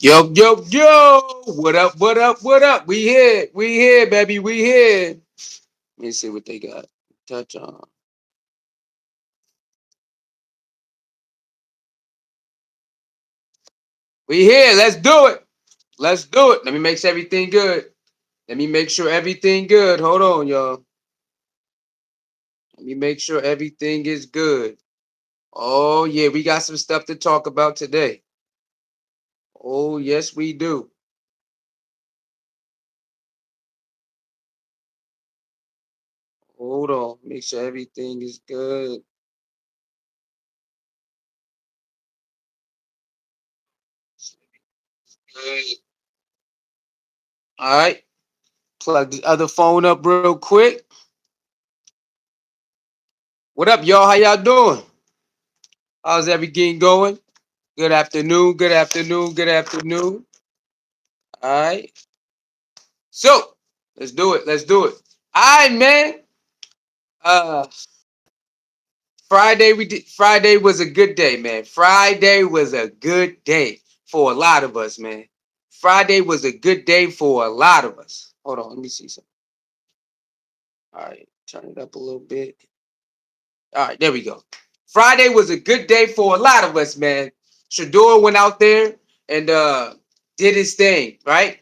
Yo, yo, yo. What up, what up, what up? We here. We here, baby. We here. Let me see what they got. Touch on. We here. Let's do it. Let's do it. Let me make sure everything good. Let me make sure everything good. Hold on, y'all. Let me make sure everything is good. Oh, yeah. We got some stuff to talk about today. Oh, yes, we do. Hold on. Make sure everything is good. Good. All right. Plug the other phone up real quick. What up, y'all? How y'all doing? How's everything going? Good afternoon. Good afternoon. Good afternoon. All right. So let's do it. Let's do it. All right, man. Uh, Friday we did. Friday was a good day, man. Friday was a good day for a lot of us, man. Friday was a good day for a lot of us. Hold on, let me see something. All right, turn it up a little bit. All right, there we go. Friday was a good day for a lot of us, man. Shedeur went out there and did his thing, right?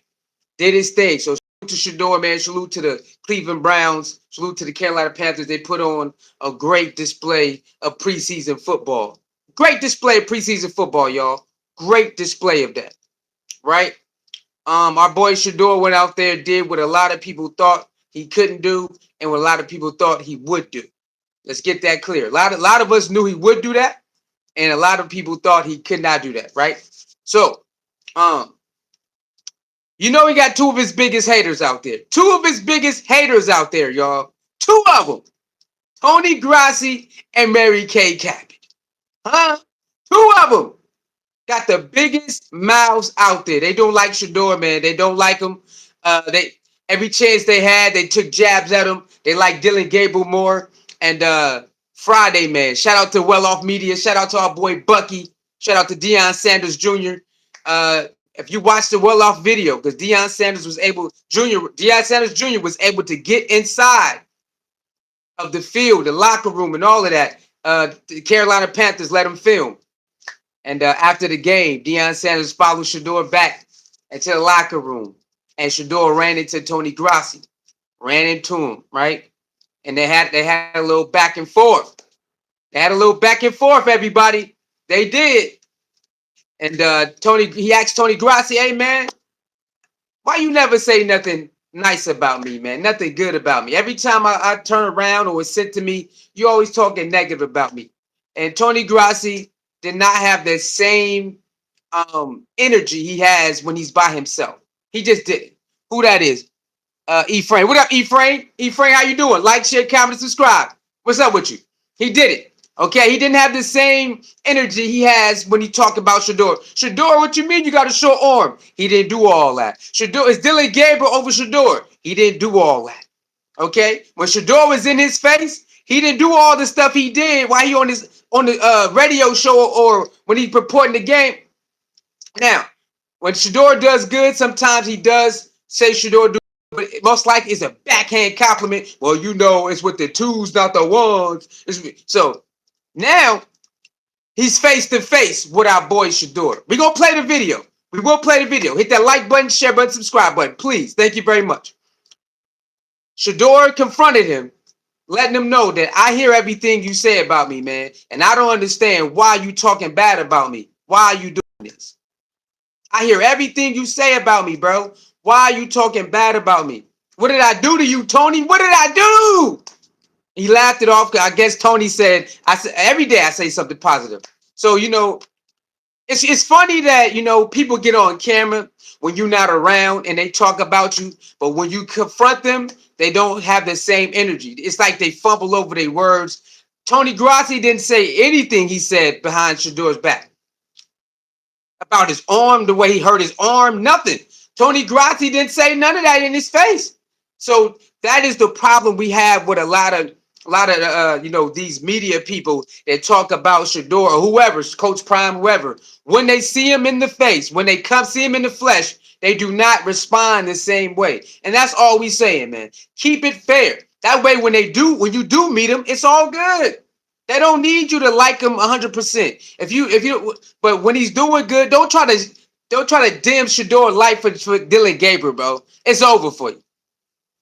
Did his thing. So salute to Shedeur, man. Salute to the Cleveland Browns. Salute to the Carolina Panthers. They put on a great display of preseason football. Great display of preseason football, y'all. Great display of that, right? Our boy Shedeur went out there, did what a lot of people thought he couldn't do, and what a lot of people thought he would do. Let's get that clear. A lot of us knew he would do that, and a lot of people thought he could not do that, right? So, um, he got two of his biggest haters out there. Two of his biggest haters out there, y'all. Two of them. Toni Grossi and Mary Kay Cabot. Huh? Two of them got the biggest mouths out there. They don't like Shedeur, man. They don't like him. They every chance they had, they took jabs at him. They like Dylan Gabriel more. And Friday, man. Shout out to Well Off Media. Shout out to our boy Bucky. Shout out to Deion Sanders Jr. If you watch the Well Off video, because Deion Sanders Jr. was able to get inside of the field, the locker room, and all of that. The Carolina Panthers let him film. And after the game, Deion Sanders followed Shedeur back into the locker room. And Shedeur ran into Toni Grossi. Ran into him, right? And they had a little back and forth. They had a little back and forth, everybody. They did. And he asked Toni Grossi, hey man, why you never say nothing nice about me, man? Nothing good about me. Every time I turn around or it's sent to me, you always talking negative about me. And Toni Grossi did not have the same energy he has when he's by himself. He just didn't. Who that is? Ephraim. What up, Ephraim? Ephraim, how you doing? Like, share, comment, subscribe. What's up with you? He did it. Okay, he didn't have the same energy he has when he talked about Shedeur. Shedeur, what you mean you got a short arm? He didn't do all that. Shedeur is Dylan Gabriel over Shedeur. He didn't do all that. Okay, when Shedeur was in his face, he didn't do all the stuff he did while he on the radio show or when he purporting the game. Now, when Shedeur does good, sometimes he does say Shedeur do, but most likely it's a backhand compliment. Well, it's with the twos, not the ones. So now he's face to face with our boy Shedeur. We're gonna play the video. We will play the video. Hit that like button, share button, subscribe button, please. Thank you very much. Shedeur confronted him, letting him know that I hear everything you say about me, man, and I don't understand why you talking bad about me. Why are you doing this? I hear everything you say about me, bro. Why are you talking bad about me? What did I do to you, Toni? What did I do? He laughed it off. I guess Toni said, I said every day I say something positive. So, it's funny that, people get on camera when you're not around and they talk about you, but when you confront them, they don't have the same energy. It's like they fumble over their words. Toni Grossi didn't say anything he said behind Shedeur's back about his arm, the way he hurt his arm, nothing. Toni Grossi didn't say none of that in his face. So that is the problem we have with a lot of A lot of these media people that talk about Shedeur or whoever, Coach Prime, whoever, when they see him in the face, when they come see him in the flesh, they do not respond the same way. And that's all we saying, man. Keep it fair. That way, when you do meet him, it's all good. They don't need you to like him 100%. But when he's doing good, don't try to dim Shedeur life for Dylan Gabriel, bro. It's over for you.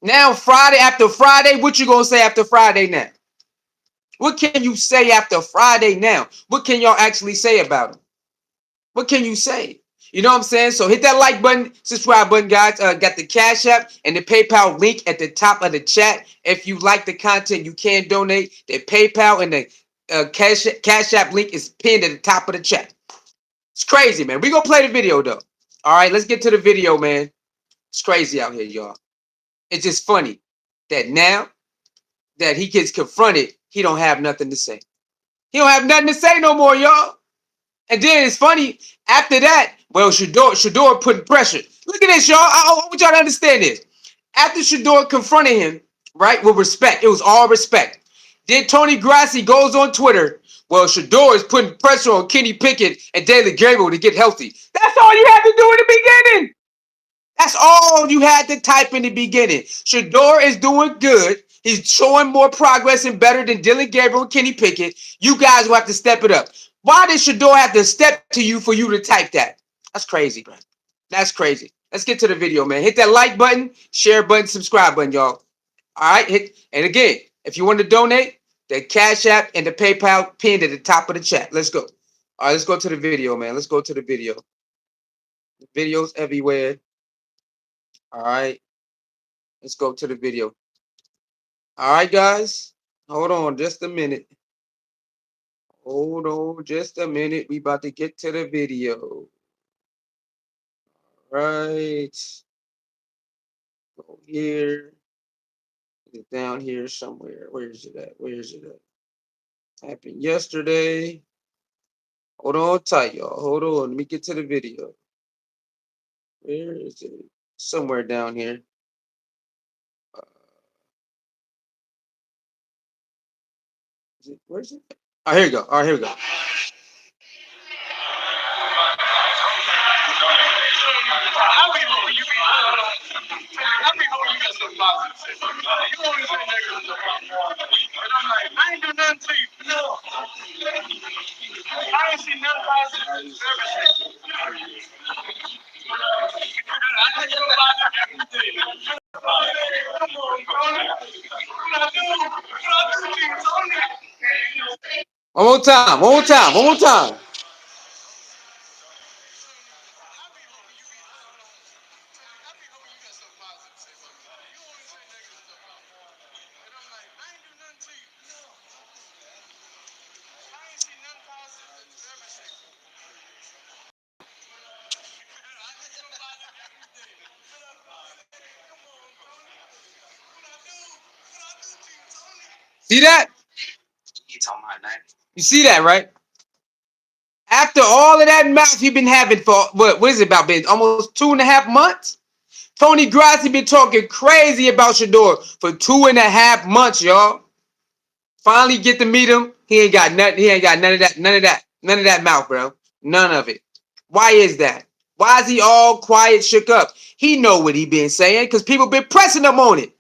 Now, after Friday, what you gonna say after Friday now? What can you say after Friday now? What can y'all actually say about him? What can you say? You know what I'm saying? So hit that like button, subscribe button, guys. Got the Cash App and the PayPal link at the top of the chat. If you like the content, you can donate. The PayPal and the Cash App link is pinned at the top of the chat. It's crazy, man. We gonna play the video though. All right, let's get to the video, man. It's crazy out here, y'all. It's just funny that now that he gets confronted, he don't have nothing to say. He don't have nothing to say no more, y'all. And then it's funny, after that, well, Shedeur putting pressure. Look at this, y'all. I want y'all to understand this. After Shedeur confronted him, right, with respect, it was all respect. Then Toni Grossi goes on Twitter, well, Shedeur is putting pressure on Kenny Pickett and Dylan Gabriel to get healthy. That's all you had to do in the beginning. That's all you had to type in the beginning. Shedeur is doing good. He's showing more progress and better than Dylan Gabriel and Kenny Pickett. You guys will have to step it up. Why did Shedeur have to step to you for you to type that? That's crazy, bro. That's crazy. Let's get to the video, man. Hit that like button, share button, subscribe button, y'all. All right. And again, if you want to donate, the Cash App and the PayPal pinned at the top of the chat. Let's go. All right, let's go to the video, man. Let's go to the video. Videos everywhere. All right. Let's go to the video. All right, guys. Hold on just a minute. Hold on just a minute. We about to get to the video. All right. Go here. It's down here somewhere. Where is it at? Where is it at? Happened yesterday. Hold on tight, y'all. Hold on. Let me get to the video. Where is it? Somewhere down here. Where's it? Oh, here we go. All right, here we go. I ain't do nothing to you. No. I ain't seen nothing positive. One more time. One more time. One more time. See that? You see that, right? After all of that mouth you've been having for what is it about, been almost 2.5 months? Toni Grossi been talking crazy about Shedeur for 2.5 months, y'all. Finally get to meet him. He ain't got nothing. He ain't got none of that mouth, bro. None of it. Why is that? Why is he all quiet, shook up? He know what he been saying because people been pressing him on it.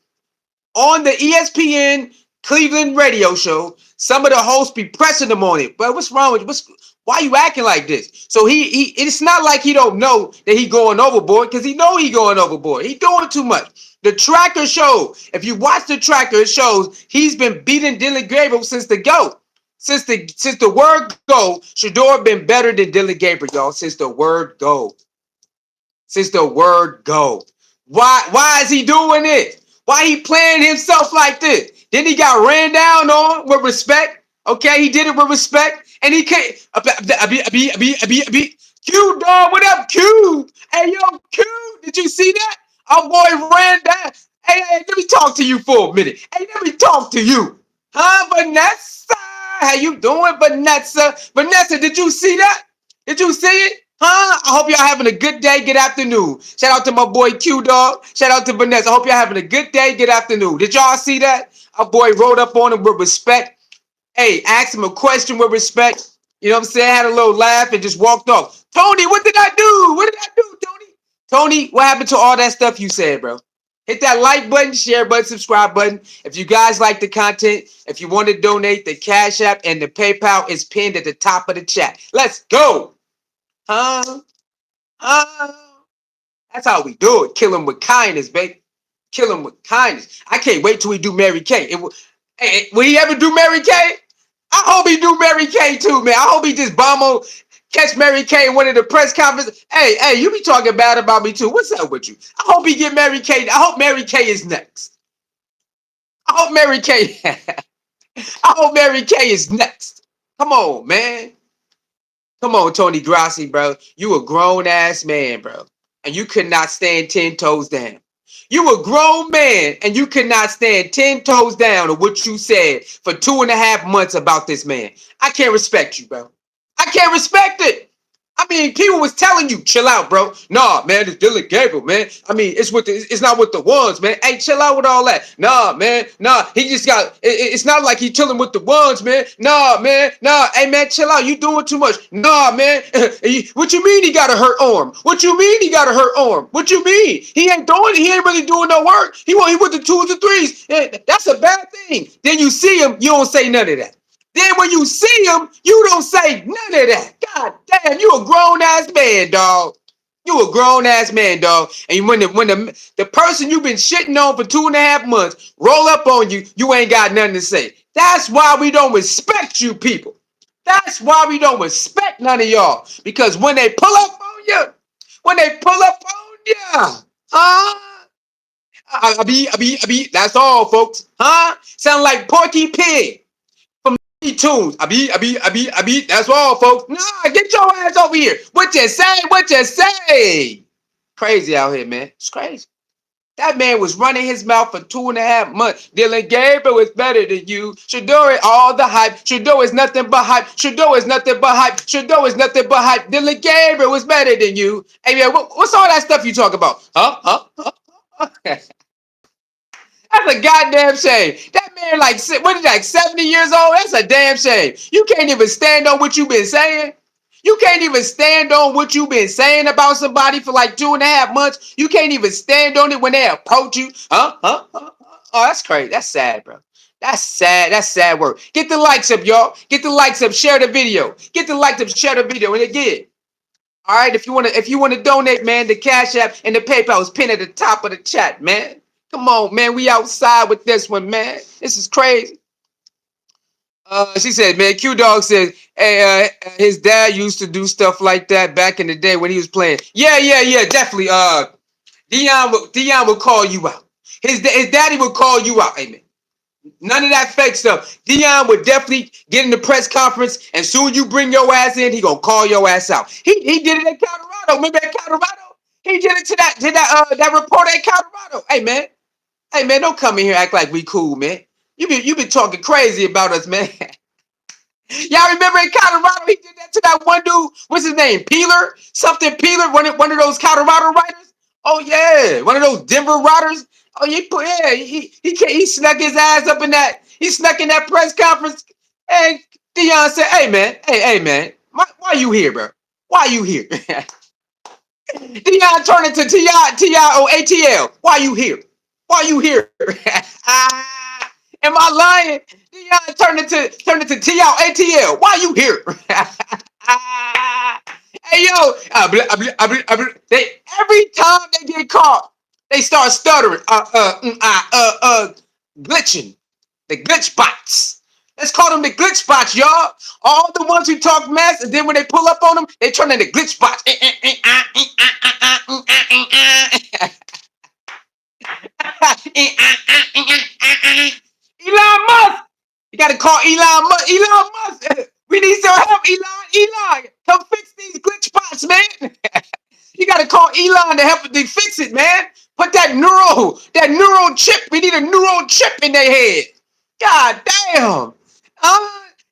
On the ESPN Cleveland radio show, some of the hosts be pressing him on it. But what's wrong with you? Why you acting like this? So it's not like he don't know that he going overboard because he know he going overboard. He doing too much. The tracker show, if you watch the tracker, it shows he's been beating Dylan Gabriel since the go. Since the word go, Shedeur been better than Dylan Gabriel, y'all. Since the word go. Since the word go. Why is he doing it? Why he playing himself like this? Then he got ran down on with respect. Okay, he did it with respect. And he can't. Q, dog, what up, Q? Hey, yo, Q, did you see that? Our boy ran down. Hey, let me talk to you for a minute. Hey, let me talk to you. Huh, Vanessa? How you doing, Vanessa? Vanessa, did you see that? Did you see it? Huh? I hope y'all having a good day, good afternoon. Shout out to my boy Q, dog. Shout out to Vanessa. I hope y'all having a good day, good afternoon. Did y'all see that? Our boy rolled up on him with respect. Hey, asked him a question with respect. You know what I'm saying? Had a little laugh and just walked off. Tony, what did I do? What did I do, Tony? Tony, what happened to all that stuff you said, bro? Hit that like button, share button, subscribe button. If you guys like the content, if you want to donate, the Cash App and the PayPal is pinned at the top of the chat. Let's go. Huh? Huh? That's how we do it. Kill him with kindness, baby. Kill him with kindness. I can't wait till we do Mary Kay. Hey, will he ever do Mary Kay? I hope he do Mary Kay too, man. I hope he just catch Mary Kay in one of the press conferences. Hey, you be talking bad about me too. What's up with you? I hope he get Mary Kay. I hope Mary Kay is next. I hope Mary Kay. I hope Mary Kay is next. Come on, man. Come on, Toni Grossi, bro. You a grown ass man, bro. And you could not stand 10 toes down. You a grown man and you could not stand 10 toes down on what you said for 2.5 months about this man. I can't respect you, bro. I can't respect it. I mean, people was telling you, chill out, bro. Nah, man, it's Dylan Gabriel, man. I mean, it's not with the ones, man. Hey, chill out with all that. Nah, man. Nah, he just got. It's not like he chilling with the ones, man. Nah, man. Nah, hey, man, chill out. You doing too much. Nah, man. What you mean he got a hurt arm? What you mean he got a hurt arm? What you mean he ain't doing? He ain't really doing no work. He with the 2s and 3s. That's a bad thing. Then you see him, you don't say none of that. Then when you see him, you don't say none of that. God damn, you a grown-ass man, dog. You a grown-ass man, dog. And when the person you've been shitting on for 2.5 months roll up on you, you ain't got nothing to say. That's why we don't respect you people. That's why we don't respect none of y'all. Because when they pull up on you, that's all, folks. Huh? Sound like Porky Pig. Tunes. That's all, folks. Nah, get your ass over here. What you say? What you say? Crazy out here, man. It's crazy. That man was running his mouth for 2.5 months. Dylan Gabriel is better than you. Shedeur, all the hype. Shedeur is nothing but hype. Shedeur is nothing but hype. Shedeur is nothing but hype. Dylan Gabriel was better than you. Hey, man, what's all that stuff you talk about? Huh? That's a goddamn shame. That man, like 70 years old? That's a damn shame. You can't even stand on what you've been saying. You can't even stand on what you've been saying about somebody for like 2.5 months. You can't even stand on it when they approach you. Huh? Oh, that's crazy. That's sad, bro. That's sad. That's sad work. Get the likes up, y'all. Get the likes up. Share the video. Get the likes up. Share the video. And again, all right, if you wanna donate, man, the Cash App and the PayPal is pinned at the top of the chat, man. Come on, man. We outside with this one, man. This is crazy. She said, man, Q Dog says, hey, his dad used to do stuff like that back in the day when he was playing. Yeah, definitely. Dion would call you out. His daddy would call you out. Amen. None of that fake stuff. Dion would definitely get in the press conference, and soon you bring your ass in, he gonna call your ass out. He did it at Colorado. Remember at Colorado? He did it to that reporter at Colorado. Hey man, don't come in here act like we cool, man. You been talking crazy about us, man. Y'all remember in Colorado he did that to that one dude? What's his name? Peeler? Something Peeler? One of those Colorado writers? Oh yeah, one of those Denver writers. Oh yeah, he snuck his ass up in that. He snuck in that press conference. And Dion said, "Hey man, why you here, bro? Why you here?" Dion turned it to TIOATL. Why you here? Why you here? Am I lying? Dion turned it to TIOATL. Why you here? Hey yo, every time they get caught, they start stuttering, glitching. The glitch bots. Let's call them the glitch bots, y'all. All the ones who talk mess, and then when they pull up on them, they turn into glitch bots. Elon Musk. You got to call Elon Musk. Elon Musk. We need some help, Elon. Come fix these glitch bots, man. You got to call Elon to help to fix it, man. Put that neural chip. We need a neural chip in their head. God damn.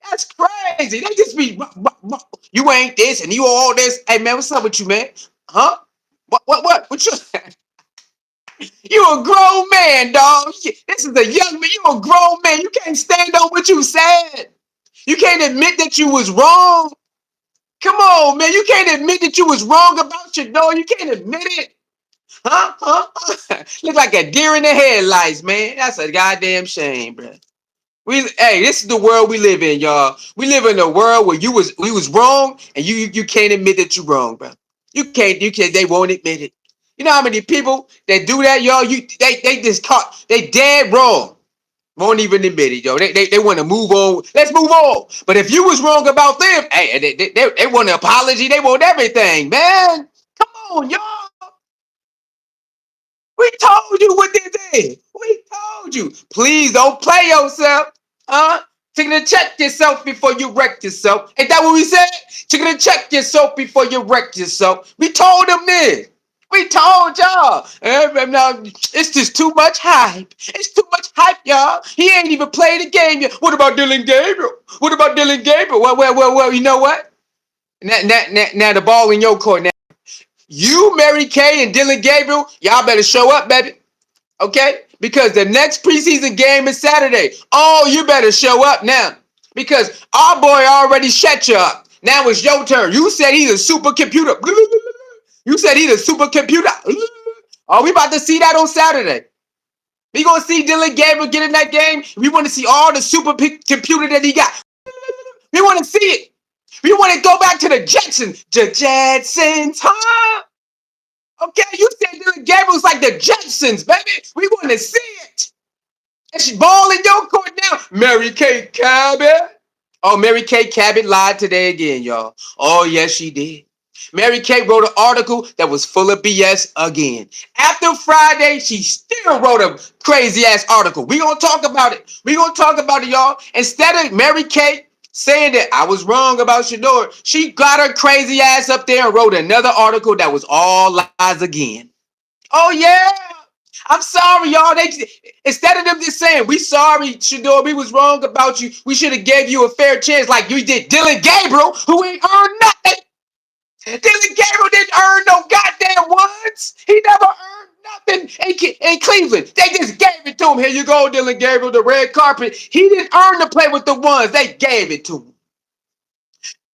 That's crazy. They just be, you ain't this and you all this. Hey, man, what's up with you, man? Huh? What you? You a grown man, dog. This is a young man. You a grown man. You can't stand on what you said. You can't admit that you was wrong. Come on, man. You can't admit that you was wrong about your dog. You can't admit it. Huh? Huh? Look like a deer in the headlights, man. That's a goddamn shame, bro. Hey, this is the world we live in, y'all. We live in a world where we was wrong, and you can't admit that you're wrong, bro. You can't. They won't admit it. You know how many people that do that, y'all? They just caught. They dead wrong. Won't even admit it, yo. They want to move on. Let's move on. But if you was wrong about them, hey, they want an apology. They want everything, man. Come on, y'all. We told you what they did. We told you. Please don't play yourself. Huh? Take to check yourself before you wreck yourself. Ain't that what we said? Take to check yourself before you wreck yourself. We told them this. We told y'all. Now, it's just too much hype. It's too much hype, y'all. He ain't even played the game yet. What about Dylan Gabriel? What about Dylan Gabriel? Well, you know what? Now the ball in your court. Now, you, Mary Kay, and Dylan Gabriel, y'all better show up, baby. Okay? Because the next preseason game is Saturday. Oh, you better show up now. Because our boy already shut you up. Now it's your turn. You said he's a supercomputer. You said he's a supercomputer. Oh, we about to see that on Saturday. We gonna see Dylan Gabriel get in that game. We want to see all the supercomputer that he got. We want to see it. We want to go back to the Jetsons. The Jetsons, huh? Okay, you said Dylan Gabriel's like the Jetsons, baby. We want to see it. And she ball in your court now. Mary Kay Cabot. Oh, Mary Kay Cabot lied today again, y'all. Oh, yes, she did. Mary Kay wrote an article that was full of BS again. After Friday, she still wrote a crazy ass article. We gonna talk about it. We gonna talk about it, y'all. Instead of Mary Kay saying that I was wrong about Shedeur, she got her crazy ass up there and wrote another article that was all lies again. Oh yeah. I'm sorry, y'all. Instead of them just saying, we sorry, Shedeur, we was wrong about you. We should have gave you a fair chance like you did Dylan Gabriel, who ain't earned nothing. Dylan Gabriel didn't earn no goddamn ones. He never earned nothing in Cleveland. They just gave it to him. Here you go, Dylan Gabriel, the red carpet. He didn't earn to play with the ones. They gave it to him.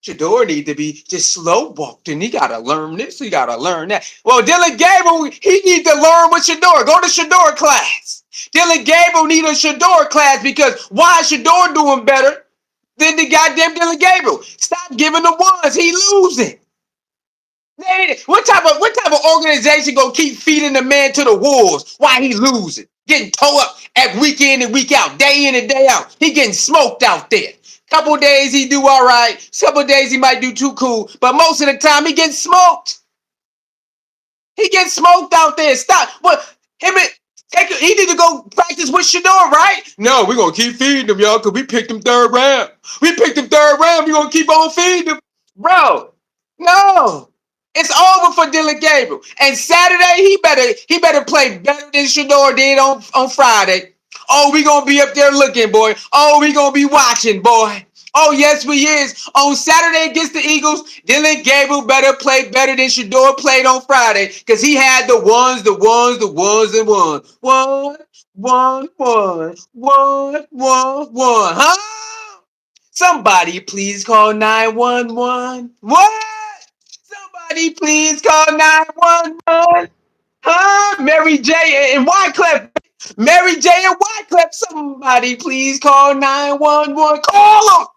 Shedeur need to be just slow walked, and he gotta learn this. He gotta learn that. Well, Dylan Gabriel, he need to learn with Shedeur. Go to Shedeur class. Dylan Gabriel need a Shedeur class because why is Shedeur doing better than the goddamn Dylan Gabriel? Stop giving the ones. He losing. What type of organization gonna keep feeding the man to the wolves while he losing? Getting towed up at week in and week out, day in and day out. He getting smoked out there. Couple days he do all right. Couple days he might do too cool. But most of the time he gets smoked. He gets smoked out there. Stop. What he need to go practice with Shedeur, right? No, we're gonna keep feeding him, y'all, because we picked him third round. We picked him third round. We're gonna keep on feeding him. Bro, no. It's over for Dylan Gabriel. And Saturday, he better play better than Shedeur did on Friday. Oh, we gonna be up there looking, boy. Oh, we gonna be watching, boy. Oh, yes, we is. On Saturday against the Eagles, Dylan Gabriel better play better than Shedeur played on Friday because he had the ones, and one. One. Huh? Somebody please call 911. What? Somebody please call 911. Huh? Mary J. and Wyclef. Mary J. and Wyclef. Somebody please call 911. Call them.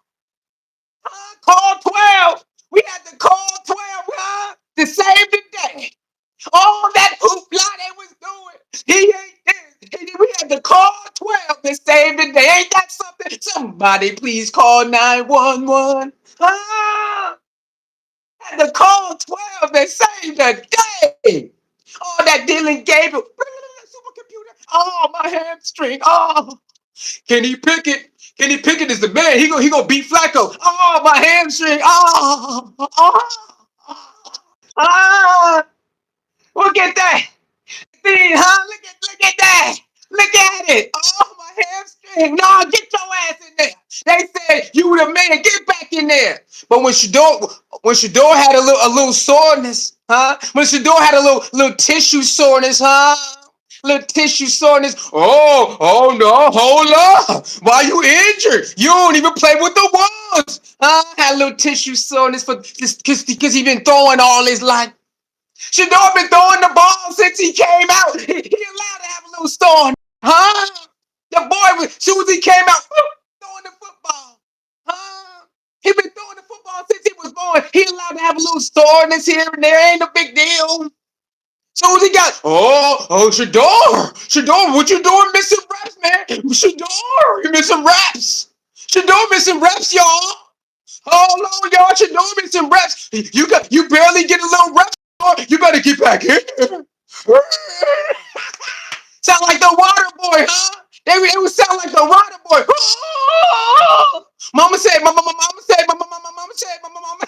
Huh? Call 12. We had to call 12, huh? To save the day. All that hoopla they was doing. He ain't there. We had to call 12 to save the day. Ain't that something? Somebody please call 911. Ah, had to call 12 to save the day. Oh, that Dylan Gabriel. Supercomputer. Oh, my hamstring. Oh, Kenny Pickett. Kenny Pickett is the man. He gonna beat Flacco. Oh, my hamstring. Oh. Look at that. See, huh? Look at that. Look at it. Oh, my hamstring. No, get your ass in there. They said you the man. Get back in there. But when Shedeur had a little soreness, huh? When Shedeur had a little tissue soreness, huh? Little tissue soreness. Oh no, hold up. Why you injured? You don't even play with the Wolves. Had a little tissue soreness for this because he been throwing all his life. Shedeur been throwing the ball since he came out. He allowed to have a little soreness. Huh? The boy, as soon as he came out, throwing the football. Huh? He been throwing the football since he was born. He allowed to have a little soreness here and there. Ain't a big deal. So he got, Shedeur, what you doing missing reps, man? Shedeur, you missing reps. Shedeur missing reps, y'all. Hold on, y'all. Shedeur missing reps. You barely get a little reps. You better get back here. Sound like the water boy, huh? It would sound like the water boy. Mama said, mama said, mama said, mama.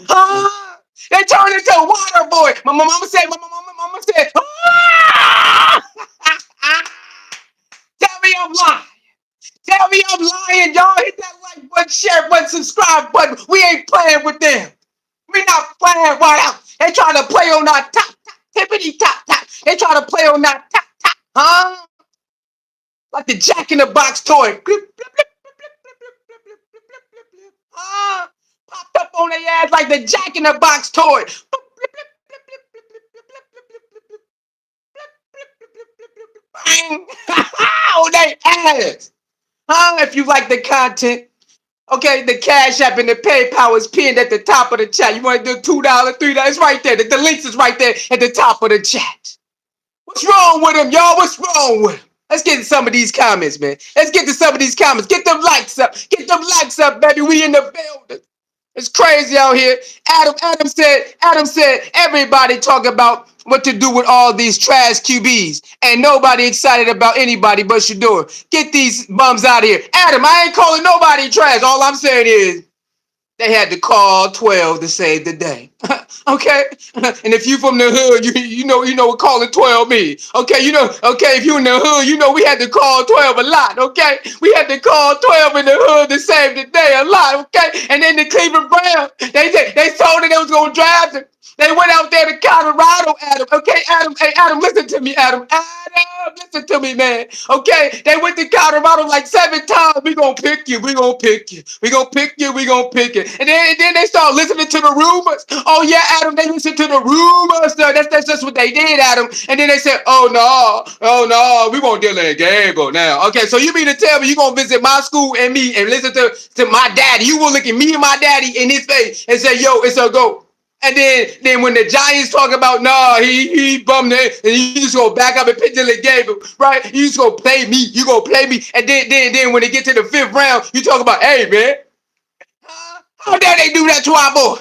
Huh? They turned into a water boy. My mama said, mama said, tell me I'm lying. Tell me I'm lying, y'all. Hit that like button, share button, subscribe button. We ain't playing with them. We not playing right out. They trying to play on that top, tippity top. They trying to play on that top, huh? Like the Jack in the Box toy. Popped up on their ass like the Jack in the Box toy. On their ass. If you like the content. Okay, the Cash App and the PayPal is pinned at the top of the chat. You want to do $2, $3? It's right there. The links is right there at the top of the chat. What's wrong with him, y'all? What's wrong with him? Let's get to some of these comments, man. Let's get to some of these comments. Get them likes up. Get them likes up, baby. We in the building. It's crazy out here. Adam said, everybody talk about what to do with all these trash QBs. And nobody excited about anybody but Shedeur. Get these bums out of here. Adam, I ain't calling nobody trash. All I'm saying is they had to call 12 to save the day. Okay? And if you from the hood, you know what calling 12 means. Okay, if you in the hood, you know we had to call 12 a lot, okay? We had to call 12 in the hood to save the day a lot, okay? And then the Cleveland Browns, they told her they was gonna draft him. They went out there to Colorado, Adam. Okay, Adam. Hey, Adam, listen to me, Adam. Adam, listen to me, man. Okay, they went to Colorado like 7 times. We gonna pick you. We gonna pick you. We gonna pick you. We gonna pick you. And then they start listening to the rumors. Oh yeah, Adam. They listened to the rumors. That's just what they did, Adam. And then they said, oh no, we gonna deal in Gabriel now. Okay, so you mean to tell me you gonna visit my school and me and listen to my daddy? You will look at me and my daddy in his face and say, yo, it's a go. And then when the Giants talk about, nah, he bummed it, and you just go back up and pitch the Gabriel, right? You just go play me. You go play me. And then when they get to the 5th round, you talk about, hey, man, how dare they do that to our boy?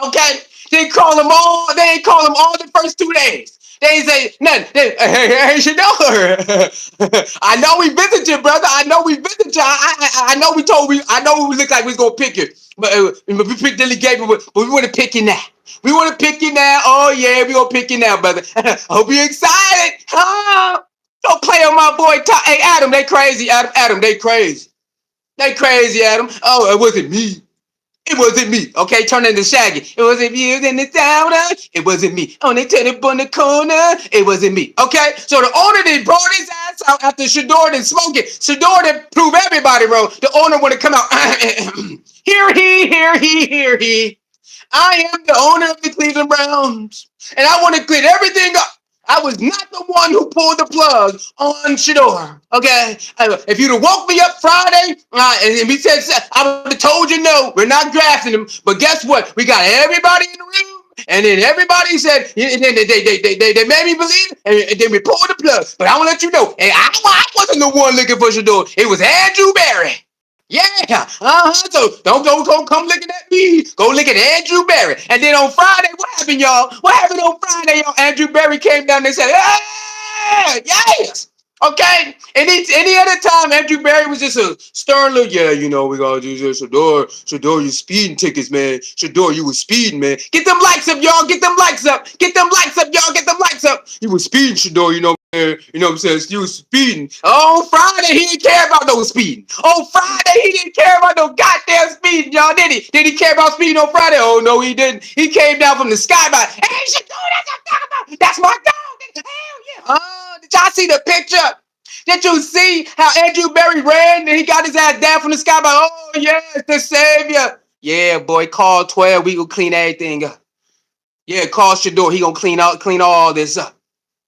Okay? They ain't call him all the first 2 days. They ain't say nothing. Hey, Shedeur. I know we visited, brother. I know we visited. I know we look like we was gonna pick you. But we picked Dilly Gabriel, but we want to pick you now. We want to pick you now. Oh yeah, we gonna pick you now, brother. Hope you're excited. Don't play on my boy. Hey, Adam, they crazy. Adam, they crazy. They crazy, Adam. Oh, it wasn't me. It wasn't me. Okay, turn into Shaggy. It wasn't you in the downer. It wasn't me. On the table on the corner. It wasn't me. Okay, so the owner then brought his ass out after Shedeur didn't smoke it. Shedeur didn't prove everybody wrong. The owner want to come out. Here he. I am the owner of the Cleveland Browns, and I want to clear everything up. I was not the one who pulled the plug on Shedeur. Okay, if you'd have woke me up Friday and we said I would have told you no, we're not drafting him. But guess what? We got everybody in the room, and then everybody said, and then they made me believe, and then we pulled the plug. But I want to let you know, and I wasn't the one looking for Shedeur. It was Andrew Berry. Yeah, so don't come looking at me. Go look at Andrew Berry. And then on Friday, what happened, y'all? What happened on Friday, y'all? Andrew Berry came down and said, yes. Okay. And any other time, Andrew Berry was just a stern little, we gotta do this. Shedeur, you speeding tickets, man. Shedeur, you was speeding, man. Get them likes up, y'all. Get them likes up. Get them likes up, y'all. Get them likes up. You was speeding, Shedeur, man. You know what I'm saying? You was speeding. On Friday, he didn't care about no speeding. On Friday, he didn't care about no goddamn speeding, y'all, did he? Did he care about speeding on Friday? Oh, no, he didn't. He came down from the sky by, hey, Shedeur, that's what I'm talking about. That's my dog. Did y'all see the picture? Did you see how Andrew Berry ran and he got his ass down from the sky? Like, oh yes, the savior. Yeah, boy, call 12. We gonna clean everything up. Yeah, call Shedeur. He gonna clean all this up.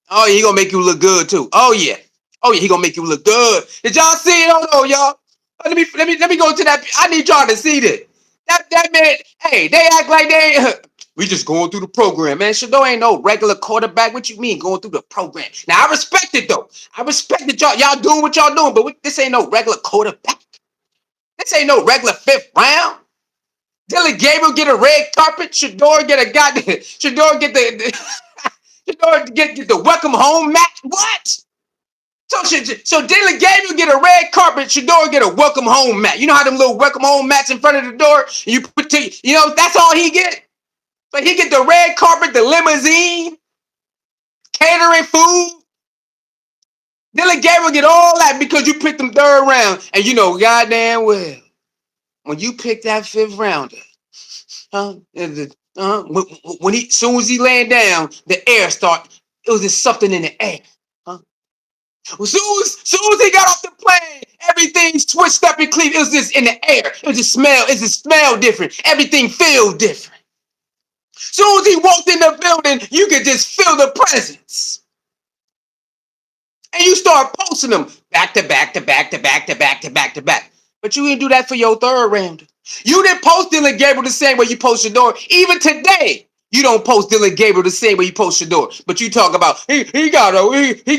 Oh, yeah, he gonna make you look good too. Oh yeah. Oh yeah, he gonna make you look good. Did y'all see it? Hold on, y'all. Let me go to that. I need y'all to see this. That man, hey, they act like they we just going through the program, man. Shedeur ain't no regular quarterback. What you mean going through the program? Now I respect it though. I respect that y'all doing what y'all doing, but this ain't no regular quarterback. This ain't no regular 5th round. Dylan Gabriel get a red carpet. Shedeur get a goddamn. Shedeur get the Shedeur get the welcome home match. What? So Dylan Gabriel get a red carpet. Shedeur get a welcome home mat. You know how them little welcome home mats in front of the door? And you put that's all he get. But he get the red carpet, the limousine, catering food. Dylan Gabriel get all that because you picked him 3rd round. And you know goddamn well, when you pick that 5th rounder, when he soon as he laying down, the air start. It was just something in the air. Well, soon as he got off the plane, everything switched up in Cleveland. It was just in the air. It was just smell. It just smelled different. Everything feels different. Soon as he walked in the building, you could just feel the presence. And you start posting them back to back to back to back to back to back to back. But you didn't do that for your 3rd rounder. You didn't post Dylan Gabriel the same way you post Shedeur. Even today, you don't post Dylan Gabriel the same way you post Shedeur. But you talk about he gotta work. He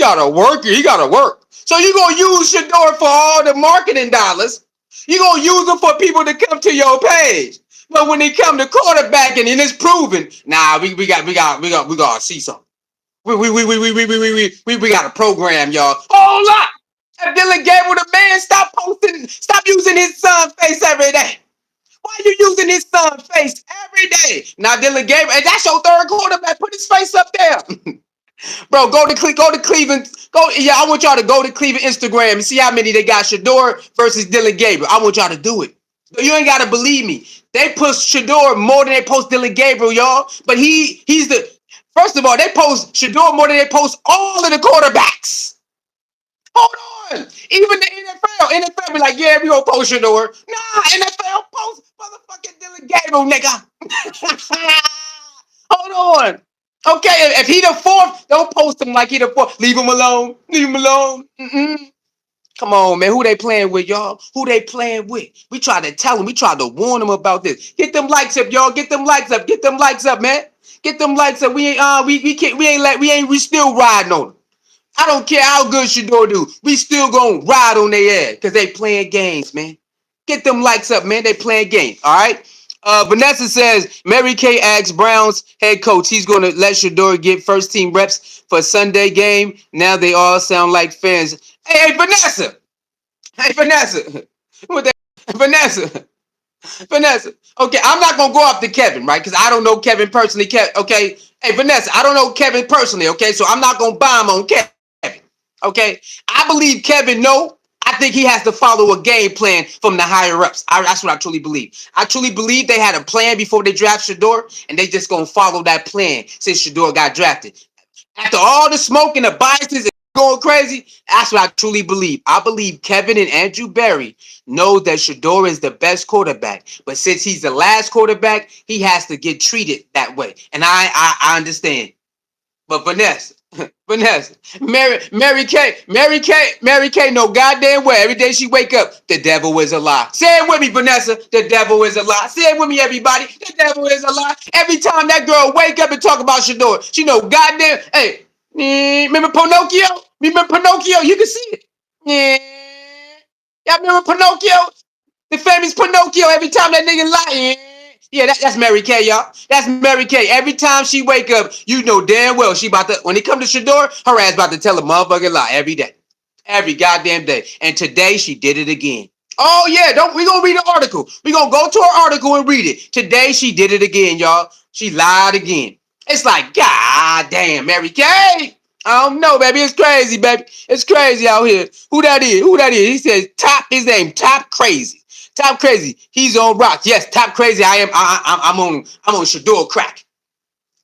gotta work. So you gonna use Shedeur for all the marketing dollars. You gonna use them for people to come to your page. But when they come to quarterback and it's proven, nah, we gotta see something. We got a program, y'all. Hold up. If Dylan Gabriel the man, stop using his son's face every day. Why are you using his son's face every day? Now Dylan Gabriel, and that's your 3rd quarterback. Put his face up there. Bro, go to Cleveland. I want y'all to go to Cleveland Instagram and see how many they got Shedeur versus Dylan Gabriel. I want y'all to do it. You ain't gotta believe me. They post Shedeur more than they post Dylan Gabriel, y'all. But he's the first of all, they post Shedeur more than they post all of the quarterbacks. Hold on. Even the NFL be like, yeah, we gonna post Shedeur. Nah, NFL post motherfucking Dylan Gabriel, nigga. Hold on. Okay, if he the 4th, don't post him like he the 4th. Leave him alone. Leave him alone. Come on, man. Who they playing with, y'all? Who they playing with? We tried to tell them. We tried to warn them about this. Get them likes up, y'all. Get them likes up. Get them likes up, man. Get them likes up. We still riding on them. I don't care how good Shedeur do. We still gonna ride on their ass because they playing games, man. Get them likes up, man. They playing games. All right. Vanessa says Mary Kay asks Brown's head coach he's going to let Shedeur get 1st team reps for Sunday game. Now they all sound like fans. Hey, Vanessa. Hey, Vanessa. What that? Vanessa. Okay, I'm not going to go after Kevin, right? Because I don't know Kevin personally. Okay. Hey, Vanessa, I don't know Kevin personally, okay? So I'm not going to bomb on Kevin, okay? I believe Kevin, no. I think he has to follow a game plan from the higher ups. That's what I truly believe. I truly believe they had a plan before they draft Shedeur, and they just gonna follow that plan since Shedeur got drafted. After all the smoke and the biases and going crazy, that's what I truly believe. I believe Kevin and Andrew Berry know that Shedeur is the best quarterback, but since he's the last quarterback, he has to get treated that way, and I understand. But Vanessa, Mary Kay, no goddamn way. Every day she wake up, the devil is a lie. Say it with me, Vanessa. The devil is a lie. Say it with me, everybody. The devil is a lie. Every time that girl wake up and talk about Shedeur, she know goddamn. Hey, remember Pinocchio? Remember Pinocchio? You can see it. Y'all remember Pinocchio? The famous Pinocchio. Every time that nigga lie. Yeah, that's Mary Kay, y'all. That's Mary Kay. Every time she wake up, you know damn well she about to, when it come to Shedeur, her ass about to tell a motherfucking lie every day. Every goddamn day. And today she did it again. Oh yeah, we gonna read the article. We gonna go to her article and read it. Today she did it again, y'all. She lied again. It's like, god damn, Mary Kay. I don't know, baby. It's crazy, baby. It's crazy out here. Who that is? He says his name, Top Crazy. Top Crazy. He's on rocks. Yes, Top Crazy. I'm on Shedeur crack.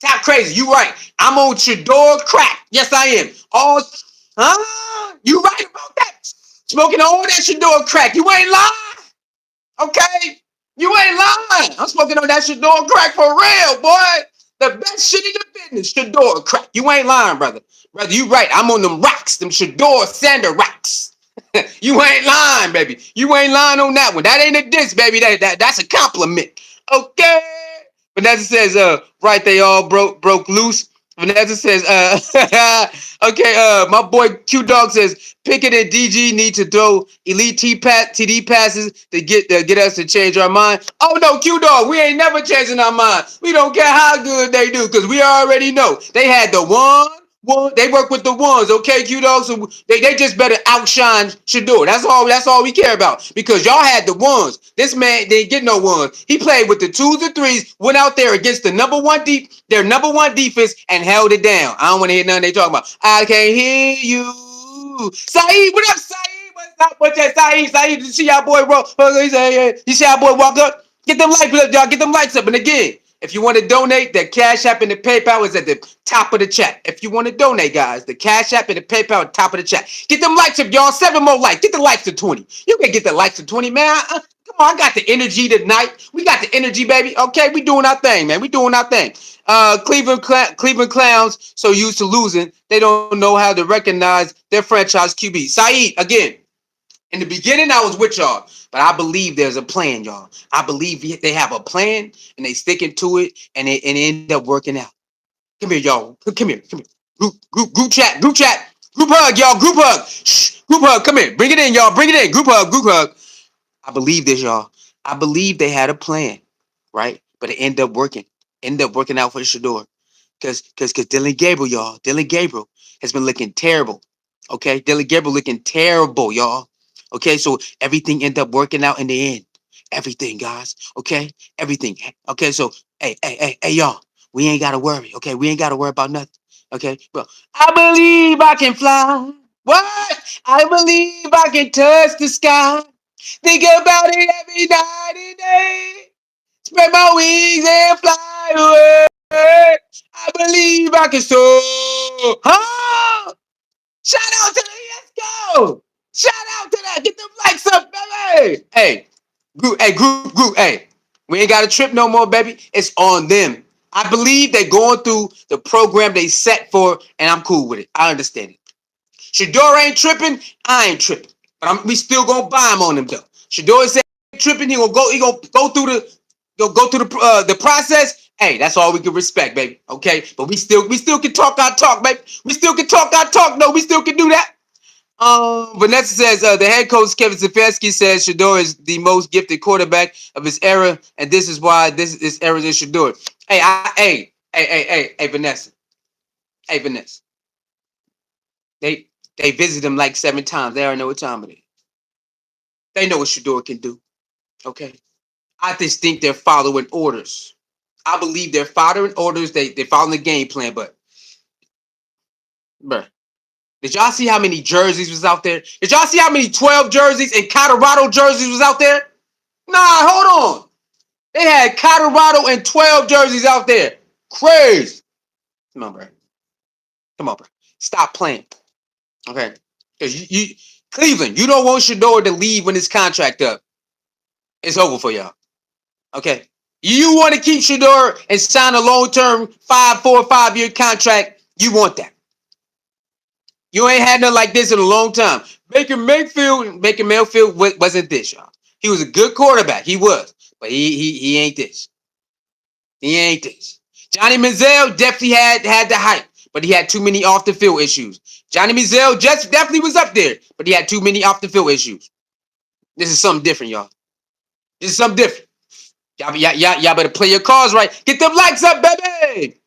Tap crazy. You right. I'm on Shedeur crack. Yes, I am. All you right about that. Smoking all that Shedeur crack. You ain't lying. Okay? You ain't lying. I'm smoking on that Shedeur crack for real, boy. The best shit in the business, Shador crack. You ain't lying, brother. Brother, you right. I'm on them rocks, them Shador Sanders rocks. You ain't lying, baby. You ain't lying on that one. That ain't a diss, baby. That's a compliment. Okay. Vanessa says, right, they all broke loose. Vanessa says, okay, my boy Q Dog says Pickett and DG need to throw elite TD passes to get us to change our mind. Oh no, Q Dog, we ain't never changing our mind. We don't care how good they do, because we already know they had the one. They work with the ones, okay, Q Dog. So they just better outshine Shedeur. That's all we care about. Because y'all had the ones. This man didn't get no ones. He played with the twos and threes, went out there against their number one defense and held it down. I don't want to hear nothing they talking about. I can't hear you. Saeed, what up, Saeed? What's up? What's that, Saeed? Saeed, you see our boy roll? You see our boy walk up? Get them likes up, y'all. Get them likes up. And again, if you want to donate, the Cash App and the PayPal is at the top of the chat. If you want to donate, guys, the Cash App and the PayPal at the top of the chat. Get them likes up, y'all. 7 more likes. Get the likes to 20. You can get the likes to 20, man. Come on, I got the energy tonight. We got the energy, baby. Okay, we doing our thing, man. We doing our thing. Cleveland Clowns so used to losing, they don't know how to recognize their franchise QB. Saeed, again, in the beginning, I was with y'all, but I believe there's a plan, y'all. I believe they have a plan and they sticking to it, and it end up working out. Come here, y'all. Come here. Group chat. Group hug, y'all. Group hug. Shh. Group hug. Come here. Bring it in, y'all. Bring it in. Group hug. I believe this, y'all. I believe they had a plan, right? But it ended up working. Ended up working out for the Shedeur. Because Dylan Gabriel, y'all. Dylan Gabriel has been looking terrible. Okay? Dylan Gabriel looking terrible, y'all. Okay, so everything ended up working out in the end. Everything, guys. Okay? Everything. Okay, so hey, y'all. We ain't gotta worry. Okay, we ain't gotta worry about nothing. Okay, bro. I believe I can fly. What? I believe I can touch the sky. Think about it every night and day. Spread my wings and fly away. I believe I can soar. Huh? Shout out to the Let's go. Shout out to that. Get them likes up, baby. Hey, group. Hey, we ain't got to trip no more, baby. It's on them. I believe they're going through the program they set for, and I'm cool with it. I understand it. Shedeur ain't tripping. I ain't tripping. But we still gonna buy him on him though. Shedeur said tripping. He gonna go through the process. Hey, that's all we can respect, baby. Okay, but we still can talk our talk, baby. We still can talk our talk. No, we still can do that. Vanessa says the head coach Kevin Stefanski says Shedeur is the most gifted quarterback of his era, and this is why this era is Shedeur. Hey, Vanessa. Hey, Vanessa. They visit him like 7 times. They already know what time it is. They know what Shedeur can do. Okay. I just think they're following orders. I believe they're following orders. They're following the game plan, but bruh. Did y'all see how many jerseys was out there? Did y'all see how many 12 jerseys and Colorado jerseys was out there? Nah, hold on. They had Colorado and 12 jerseys out there. Crazy. Come on, bro. Stop playing. Okay. Because you Cleveland, you don't want Shedeur to leave when his contract up. It's over for y'all. Okay. You want to keep Shedeur and sign a long-term 5-year contract. You want that. You ain't had nothing like this in a long time. Baker Mayfield wasn't this, y'all. He was a good quarterback. He was. But he ain't this. He ain't this. Johnny Manziel definitely had the hype, but he had too many off the field issues. Johnny Manziel just definitely was up there, but he had too many off the field issues. This is something different, y'all. This is something different. Y'all better play your cards right. Get them likes up, baby.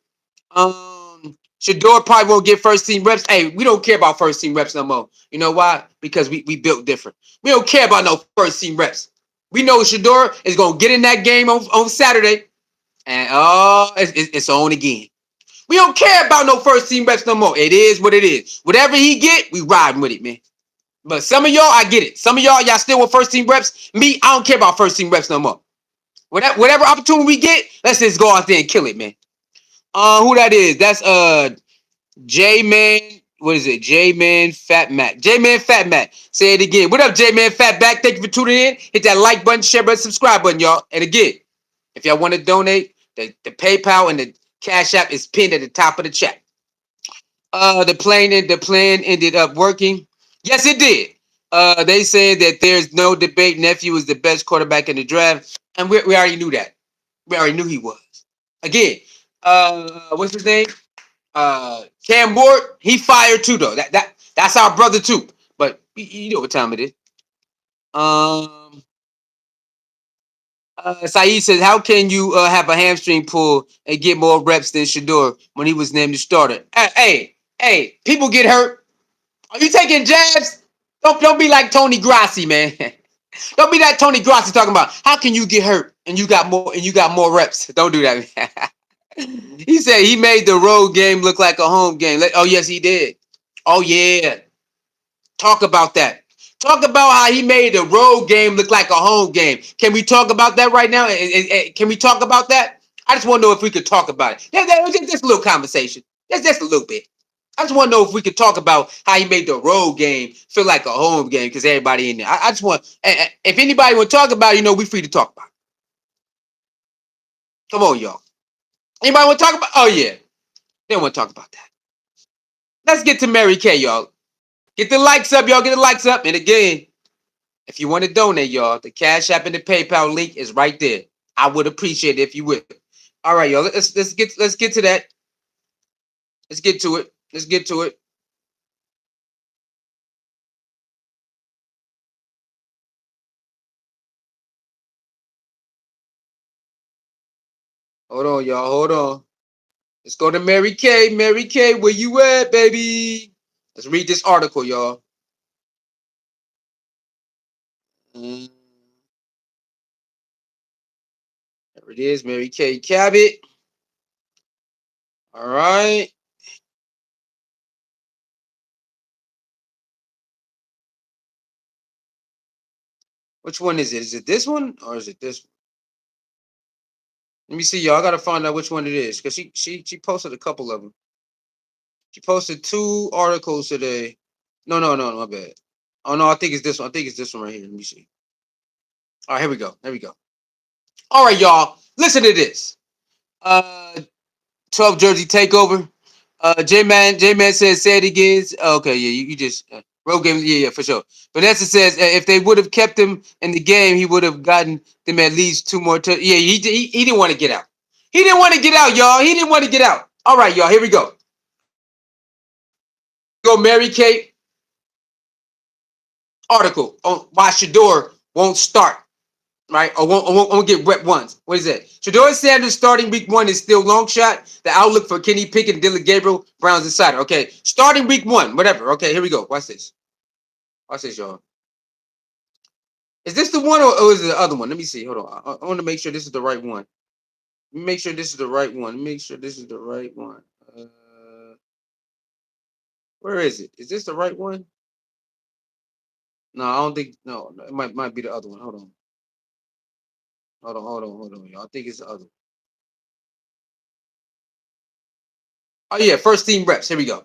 Shedeur probably won't get first team reps. Hey, we don't care about first team reps no more. You know why? Because we built different. We don't care about no first team reps. We know Shedeur is gonna get in that game on Saturday, and it's on again. We don't care about no first team reps no more. It is what it is. Whatever he get, we riding with it, man. But some of y'all, I get it. Some of y'all still with first team reps. Me, I don't care about first team reps no more. Whatever opportunity we get, let's just go out there and kill it, man. Who that is? That's J Man. What is it? J Man Fat Matt. J Man Fat Matt. Say it again. What up, J Man Fat Back? Thank you for tuning in. Hit that like button, share button, subscribe button, y'all. And again, if y'all want to donate, the PayPal and the Cash App is pinned at the top of the chat. The plan ended up working. Yes, it did. They said that there's no debate. Nephew is the best quarterback in the draft, and we already knew that. We already knew he was. Again, what's his name? Cam Ward, he fired too though. That's our brother too. But you know what time it is. Um, Saeed says, "How can you have a hamstring pull and get more reps than Shedeur when he was named the starter?" Hey, people get hurt. Are you taking jabs? Don't be like Toni Grossi, man. Don't be that Toni Grossi talking about how can you get hurt and you got more reps. Don't do that, man. He said he made the road game look like a home game. Oh yes, he did. Oh yeah. Talk about that. Talk about how he made the road game look like a home game. Can we talk about that right now? Can we talk about that? I just want to know if we could talk about it. Just a little conversation. Just a little bit. I just want to know if we could talk about how he made the road game feel like a home game because everybody in there. I just want, if anybody want to talk about it, we free to talk about it. Come on, y'all. Anybody want to talk about? Oh yeah, they don't want to talk about that. Let's get to Mary Kay, y'all. Get the likes up, y'all. Get the likes up. And again, if you want to donate, y'all, the Cash App and the PayPal link is right there. I would appreciate it if you would. All right, y'all. Let's get to that. Let's get to it. Let's get to it. Hold on, y'all. Hold on. Let's go to Mary Kay. Mary Kay, where you at, baby? Let's read this article, y'all. There it is, Mary Kay Cabot. All right. Which one is it? Is it this one or is it this one? Let me see, y'all. I gotta find out which one it is because she posted a couple of them. She posted two articles today. No, my bad. Oh no, I think it's this one. I think it's this one right here. Let me see. All right, here we go. Here we go. All right, y'all. Listen to this. Uh, 12 jersey takeover. J Man says, say it again. Okay, yeah, you just road game. Yeah, for sure. Vanessa says if they would have kept him in the game, he would have gotten them at least two more. Yeah, he didn't want to get out. He didn't want to get out, y'all. He didn't want to get out. All right, y'all. Here we go. Here we go. Mary Kate article on why Shador won't start. Right? Or won't get rep once. What is that? Shador Sanders starting week one is still long shot. The outlook for Kenny Pickett and Dylan Gabriel, Browns insider. Okay, starting week one, whatever. Okay, here we go. Watch this. Watch this, y'all. Is this the one or is it the other one? Let me see. Hold on. I want to make sure this is the right one. Let me make sure this is the right one. Make sure this is the right one. Where is it? Is this the right one? No, I don't think. No, it might be the other one. Hold on, y'all. I think it's the other one. Oh yeah, first team reps. Here we go.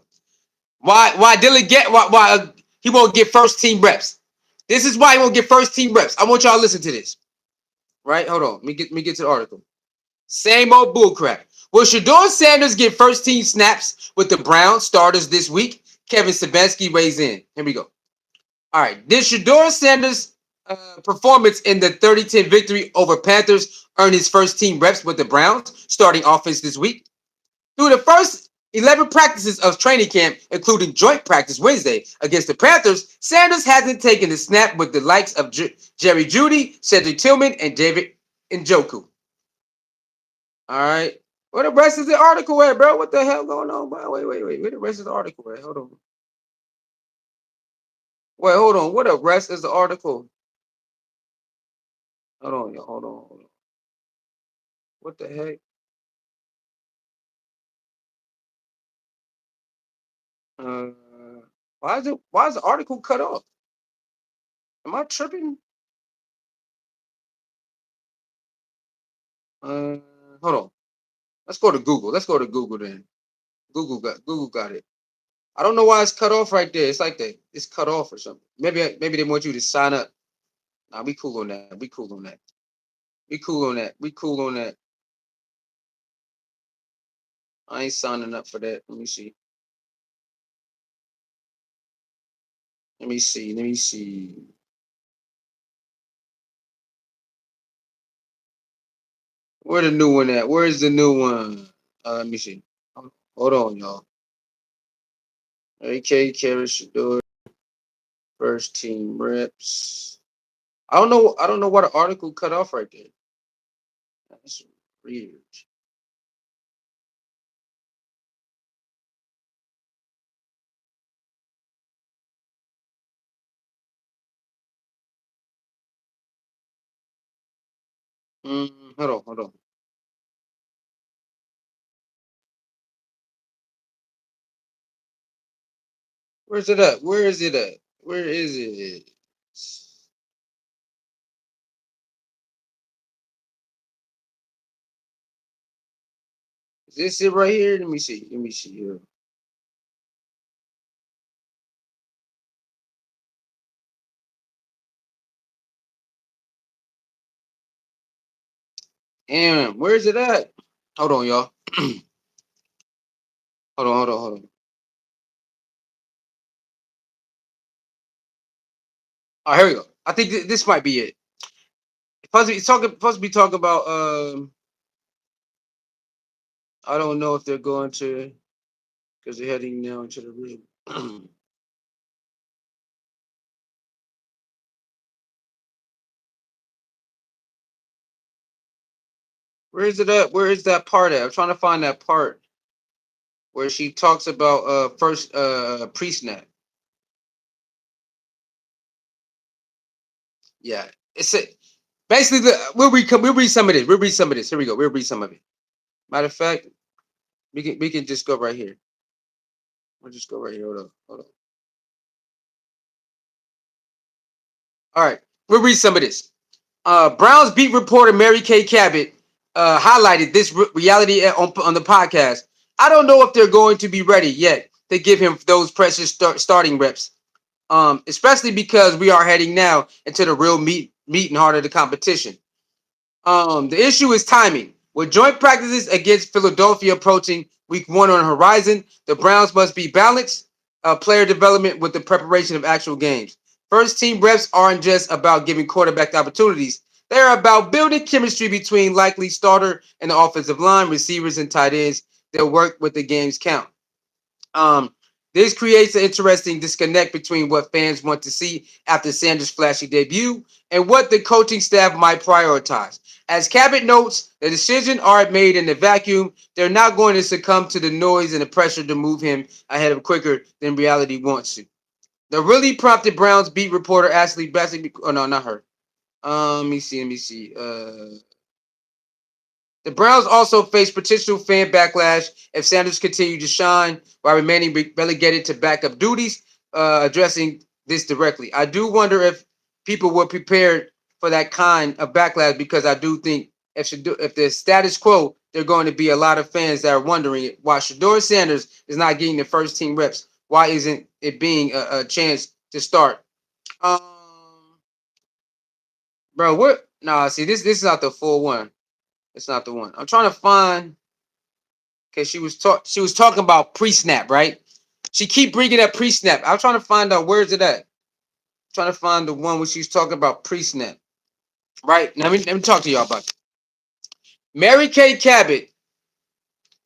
Why Dylan get why he won't get first team reps? This is why he won't get first team reps. I want y'all to listen to this. Right? Hold on. Let me get to the article. Same old bullcrap. Will Shador Sanders get first team snaps with the Browns starters this week? Kevin Stefanski weighs in. Here we go. All right. Did Shador Sanders' performance in the 30-10 victory over Panthers earn his first team reps with the Browns starting offense this week? Through the first 11 practices of training camp, including joint practice Wednesday against the Panthers, Sanders hasn't taken a snap with the likes of Jerry Jeudy, Cedric Tillman, and David Njoku. All right. Where the rest of the article at, bro? What the hell going on, bro? Wait. Where the rest of the article at? Hold on. Wait, hold on. What the rest is the article? Hold on, y'all. Hold on. What the heck? Uh, why is the article cut off? Am I tripping? Uh, hold on. Let's go to Google. Let's go to Google then. Google got it. I don't know why it's cut off right there. It's like it's cut off or something. Maybe they want you to sign up. Nah, we cool on that. We cool on that. We cool on that. We cool on that. I ain't signing up for that. Let me see. Let me see. Let me see. Where the new one at? Where's the new one? Let me see. Hold on, y'all. AK Carry Shedeur, first team reps. I don't know. I don't know what the article cut off right there. That's weird. Hold on, hold on. Where's it at? Where is it at? Where is it? Is this it right here? Let me see. Let me see here. And where's it at? Hold on, y'all. Hold on, hold on, hold on. Oh, here we go. I think this might be it. Supposed to be talking about I don't know if they're going to because they're heading now into the room. Where is it at? Where is that part at? I'm trying to find that part where she talks about first pre-snap. Yeah. It's a, basically we'll read some of this. We'll read some of this. Here we go. We'll read some of it. Matter of fact, we can just go right here. We'll just go right here. Hold on. Hold on. All right. We'll read some of this. Browns beat reporter Mary Kay Cabot highlighted this reality on the podcast. I don't know if they're going to be ready yet to give him those precious starting reps, especially because we are heading now into the real meat and heart of the competition. The issue is timing. With joint practices against Philadelphia approaching week 1 on the horizon, the Browns must be balanced player development with the preparation of actual games. First team reps aren't just about giving quarterback opportunities. They're about building chemistry between likely starter and the offensive line, receivers, and tight ends that work with the game's count. Um, this creates an interesting disconnect between what fans want to see after Sanders' flashy debut and what the coaching staff might prioritize. As Cabot notes, the decisions aren't made in a vacuum. They're not going to succumb to the noise and the pressure to move him ahead of quicker than reality wants to. The really prompted Browns beat reporter Ashley Bassey. Oh no, not her. Let me see. Let me see. The Browns also face potential fan backlash if Sanders continued to shine while remaining relegated to backup duties. Addressing this directly, I do wonder if people were prepared for that kind of backlash because I do think if the status quo, there are going to be a lot of fans that are wondering why Shador Sanders is not getting the first team reps. Why isn't it being a chance to start? Um, bro, what? Nah, see this is not the full one. It's not the one. I'm trying to find because she was talking about pre-snap, right? She keep bringing up pre-snap. I'm trying to find out where's it at. I'm trying to find the one where she's talking about pre-snap. Right? Now, let me talk to y'all about it. Mary Kay Cabot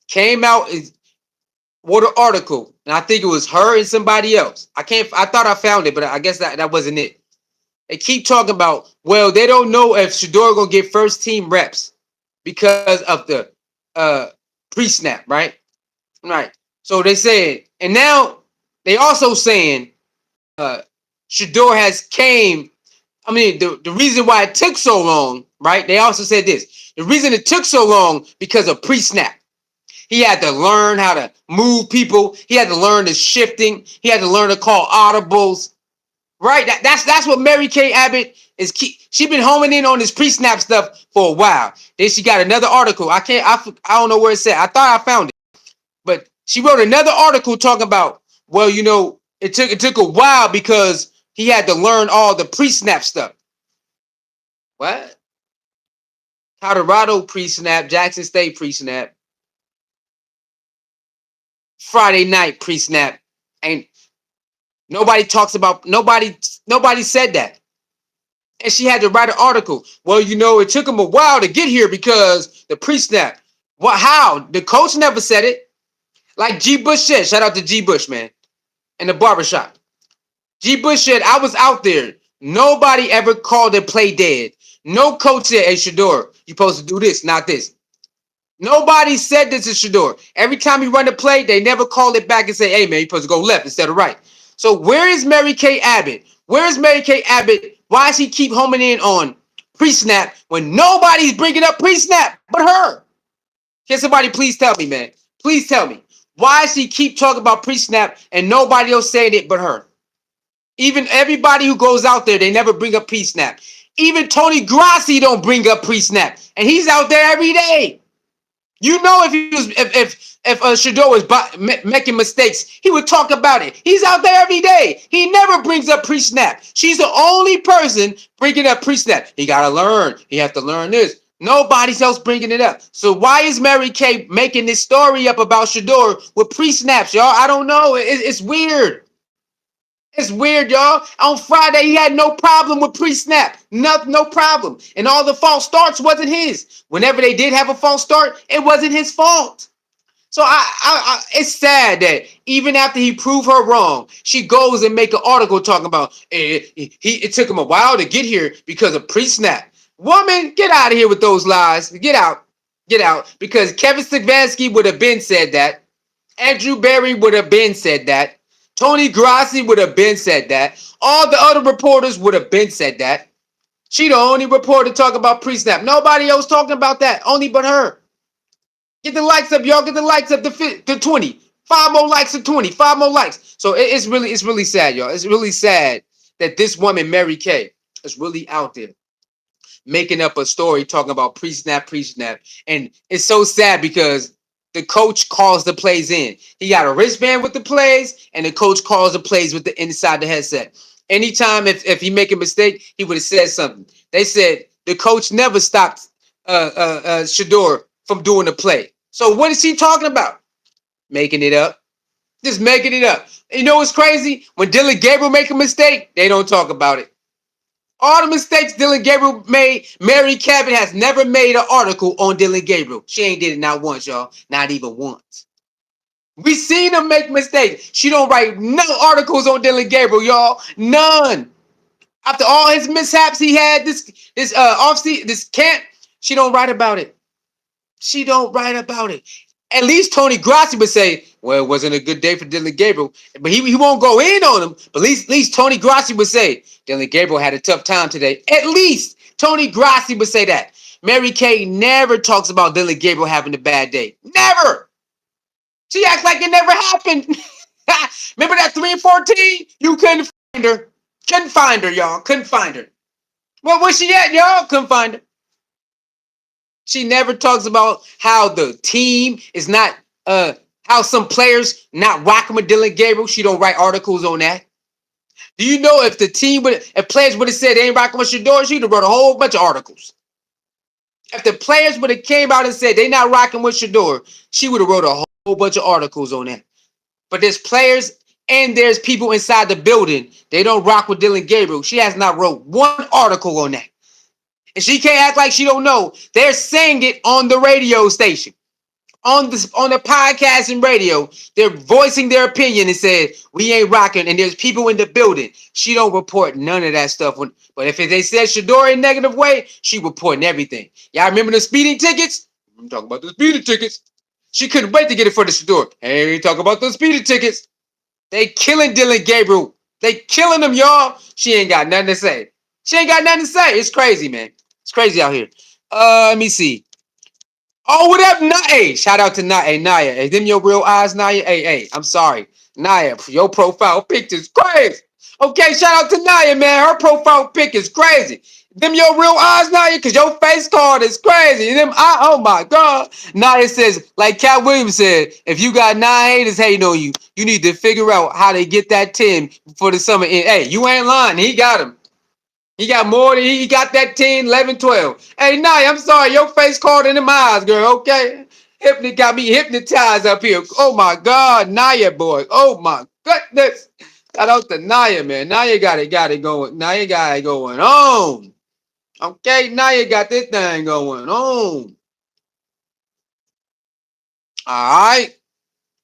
came out and wrote an article, and I think it was her and somebody else. I thought I found it, but I guess that wasn't it. They keep talking about, well, they don't know if Shedeur gonna get first team reps because of the pre-snap, right? Right. So they said, and now they also saying uh Shador has came. I mean, the reason why it took so long, right? They also said this. The reason it took so long because of pre-snap. He had to learn how to move people. He had to learn the shifting. He had to learn to call audibles. Right? That's what Mary Kay Abbott is. She been homing in on this pre-snap stuff for a while. Then she got another article. I don't know where it's at. I thought I found it, but she wrote another article talking about, well, it took a while because he had to learn all the pre-snap stuff. What? Colorado pre-snap, Jackson State pre-snap, Friday night pre-snap. And nobody said that. And she had to write an article. Well, it took him a while to get here because the pre-snap. What? How? The coach never said it. Like G. Bush said. Shout out to G. Bush, man, in the barbershop. G. Bush said, I was out there. Nobody ever called it play dead. No coach said, hey, Shedeur, you supposed to do this, not this. Nobody said this is Shedeur. Every time he run the play, they never call it back and say, hey, man, you're supposed to go left instead of right. So where is Mary Kay Abbott? Where is Mary Kay Abbott? Why does he keep homing in on pre-snap when nobody's bringing up pre-snap but her? Can somebody please tell me, man? Please tell me. Why does he keep talking about pre-snap and nobody else saying it but her? Even everybody who goes out there, they never bring up pre-snap. Even Toni Grossi don't bring up pre-snap. And he's out there every day. If he was, if Shedeur was making mistakes, he would talk about it. He's out there every day. He never brings up pre-snap. She's the only person bringing up pre-snap. He gotta learn. He has to learn this. Nobody's else bringing it up. So why is Mary Kay making this story up about Shedeur with pre-snaps, y'all? I don't know. It's weird. It's weird, y'all. On Friday, he had no problem with pre-snap. No problem. And all the false starts wasn't his. Whenever they did have a false start, it wasn't his fault. So it's sad that even after he proved her wrong, she goes and make an article talking about it took him a while to get here because of pre-snap. Woman, get out of here with those lies. Get out. Get out. Because Kevin Stefanski would have been said that. Andrew Berry would have been said that. Toni Grossi would have been said that. All the other reporters would have been said that. She the only reporter talking about pre-snap. Nobody else talking about that. Only but her. Get the likes up, y'all. Get the likes up to 20. 5 more likes to 20. 5 more likes. So it's really sad, y'all. It's really sad that this woman, Mary Kay, is really out there making up a story talking about pre-snap. And it's so sad because the coach calls the plays in. He got a wristband with the plays, and the coach calls the plays with the inside the headset. Anytime if he make a mistake, he would have said something. They said the coach never stopped Shedeur from doing the play. So what is he talking about? Making it up. Just making it up. You know what's crazy? When Dylan Gabriel make a mistake, they don't talk about it. All the mistakes Dylan Gabriel made, Mary Kay has never made an article on Dylan Gabriel. She ain't did it not once, y'all. Not even once. We seen him make mistakes. She don't write no articles on Dylan Gabriel, y'all. None. After all his mishaps he had this offseason, this camp, she don't write about it. She don't write about it. At least Toni Grossi would say, well, it wasn't a good day for Dylan Gabriel. But he won't go in on him. But at least Toni Grossi would say, Dylan Gabriel had a tough time today. At least Toni Grossi would say that. Mary Kay never talks about Dylan Gabriel having a bad day. Never. She acts like it never happened. Remember that 3-14? You couldn't find her. Couldn't find her, y'all. Couldn't find her. Well, where's she at, y'all? Couldn't find her. She never talks about how the team is not, how some players not rocking with Dylan Gabriel. She don't write articles on that. Do you know if if players would have said they ain't rocking with Shedeur, she'd have wrote a whole bunch of articles. If the players would have came out and said they not rocking with Shedeur, she would have wrote a whole bunch of articles on that. But there's players and there's people inside the building. They don't rock with Dylan Gabriel. She has not wrote one article on that. And she can't act like she don't know. They're saying it on the radio station. On the podcast and radio, they're voicing their opinion and said, we ain't rocking, and there's people in the building. She don't report none of that stuff. But if they said Shedeur in a negative way, she reporting everything. Y'all remember the speeding tickets? I'm talking about the speeding tickets. She couldn't wait to get it for the Shedeur. Hey, we talk about those speeding tickets. They killing Dylan Gabriel. They killing him, y'all. She ain't got nothing to say. She ain't got nothing to say. It's crazy, man. It's crazy out here. Let me see. Oh, what up, Naya? Hey, shout out to Naya. Hey, Naya. Is them your real eyes, Naya? Hey, I'm sorry. Naya, your profile picture's crazy. Okay, shout out to Naya, man. Her profile pic is crazy. Them your real eyes, Naya, because your face card is crazy. Them, oh my God. Naya says, like Cat Williams said, if you got 9 haters hating on you, you need to figure out how to get that 10 for the summer. Hey, you ain't lying. He got him. He got more than he got that 10, 11, 12. Hey, Naya, I'm sorry. Your face card in them eyes, girl, okay? Hypnot got me hypnotized up here. Oh my God, Naya boy. Oh my goodness. Shout out to Naya, man. Naya got it going. Naya got it going on. Okay, Naya got this thing going on. All right.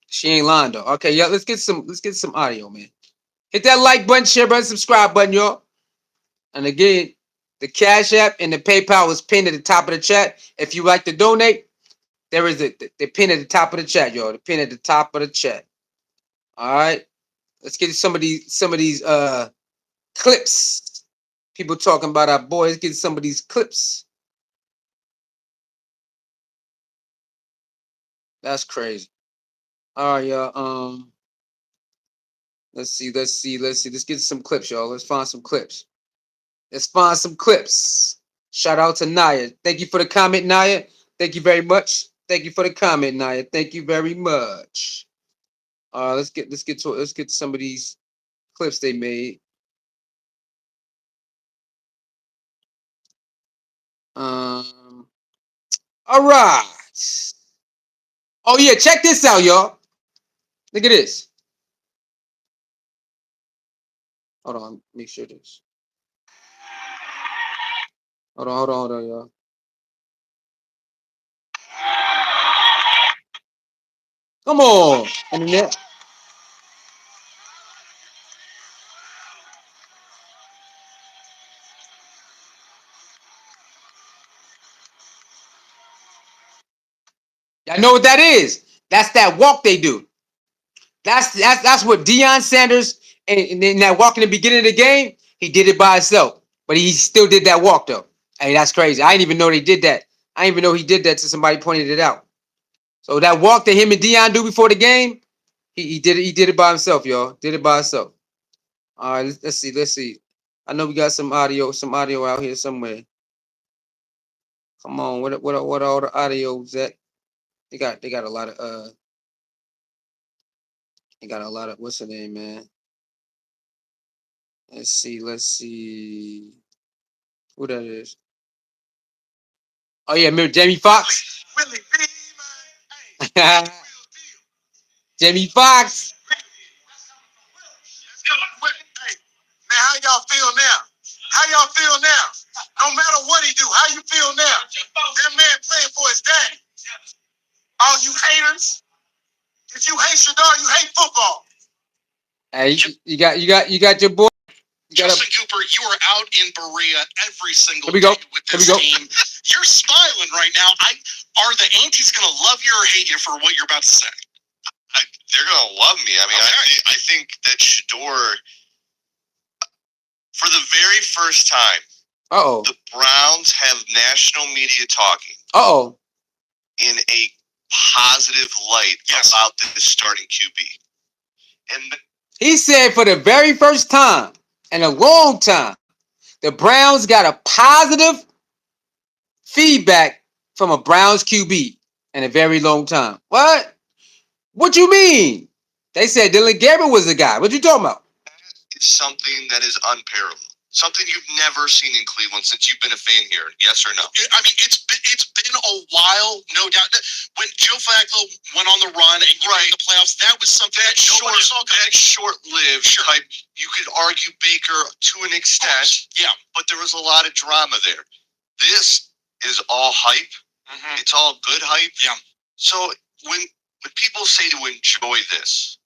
She ain't lying though. Okay, yeah, let's get some audio, man. Hit that like button, share button, subscribe button, y'all. And again, the Cash App and the PayPal is pinned at the top of the chat. If you like to donate, there is the pin at the top of the chat, y'all. The pin at the top of the chat. All right. Let's get some of these clips. People talking about our boys. Get some of these clips. That's crazy. All right, y'all. Let's see. Let's get some clips, y'all. Let's find some clips. Shout out to Naya. Thank you for the comment, Naya. Thank you very much. Thank you for the comment, Naya. Thank you very much. Let's get some of these clips they made. All right. Oh yeah, check this out, y'all. Look at this. Hold on, make sure this. Hold on, y'all. Come on, internet. Y'all know what that is? That's that walk they do. That's what Deion Sanders and in that walk in the beginning of the game, he did it by himself, but he still did that walk though. Hey, that's crazy. I didn't even know they did that. I didn't even know he did that till somebody pointed it out. So that walk that him and Deion do before the game, he did it. He did it by himself, y'all. Did it by himself. All right, let's see. Let's see. I know we got some audio out here somewhere. Come on, what are all the audios at? They got a lot of they got a lot of what's the name, man? Let's see who that is. Oh yeah, remember Jamie Foxx? Jamie Foxx. Man, how y'all feel now? How y'all feel now? No matter what he do, how you feel now? That man playing for his dad. All you haters, if you hate Shedeur, you hate football. Hey, you got your boy. Justin Cooper, you are out in Berea every single day with this team. You're smiling right now. Are the Antis going to love you or hate you for what you're about to say? They're going to love me. I mean, I think that Shedeur, for the very first time, the Browns have national media talking in a positive light about this starting QB. And he said for the very first time in a long time, the Browns got a positive feedback from a Browns QB in a very long time. What? What you mean? They said Dylan Gabriel was the guy. What you talking about? It's something that is unparalleled. Something you've never seen in Cleveland since you've been a fan here. Yes or no? I mean, it's been a while, no doubt. When Joe Flacco went on the run and you made the playoffs, that was something that nobody saw coming. That short-lived type. You could argue Baker to an extent, but there was a lot of drama there. This is all hype. Mm-hmm. It's all good hype. Yeah. So when people say to enjoy this,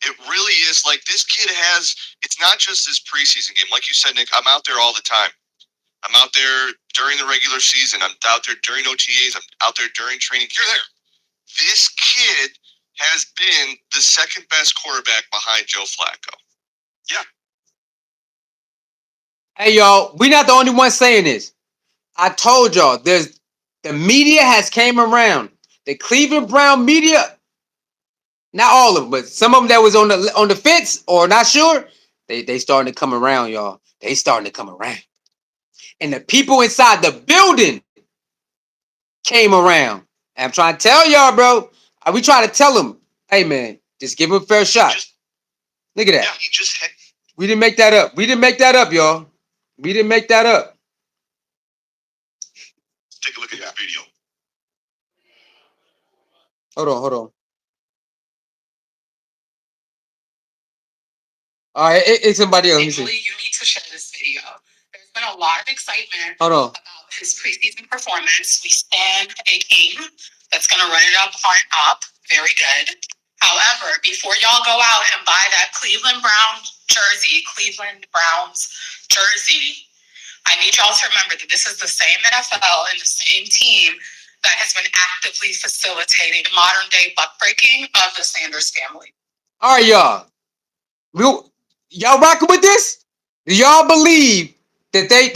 it really is like this kid has, it's not just this preseason game. Like you said, Nick, I'm out there all the time. I'm out there during the regular season. I'm out there during OTAs. I'm out there during training. You're there. This kid has been the second best quarterback behind Joe Flacco. Yeah. Hey, y'all, we're not the only ones saying this. I told y'all, the media has came around. The Cleveland Brown media, not all of them, but some of them that was on the fence or not sure, They starting to come around, y'all. They starting to come around. And the people inside the building came around. And I'm trying to tell y'all, bro. We trying to tell them, hey man, just give him a fair shot. Look at that. Yeah, he just had. We didn't make that up. We didn't make that up, y'all. We didn't make that up. Take a look at that video. Hold on. All right, it's somebody else. Let me see. You need to share this video. There's been a lot of excitement Hold on. about his preseason performance. We stand a king that's going to run it up on up. Very good. However, before y'all go out and buy that Cleveland Browns jersey, I need y'all to remember that this is the same NFL and the same team that has been actively facilitating modern day buck breaking of the Sanders family. All right, y'all. Y'all rocking with this? Do y'all believe that they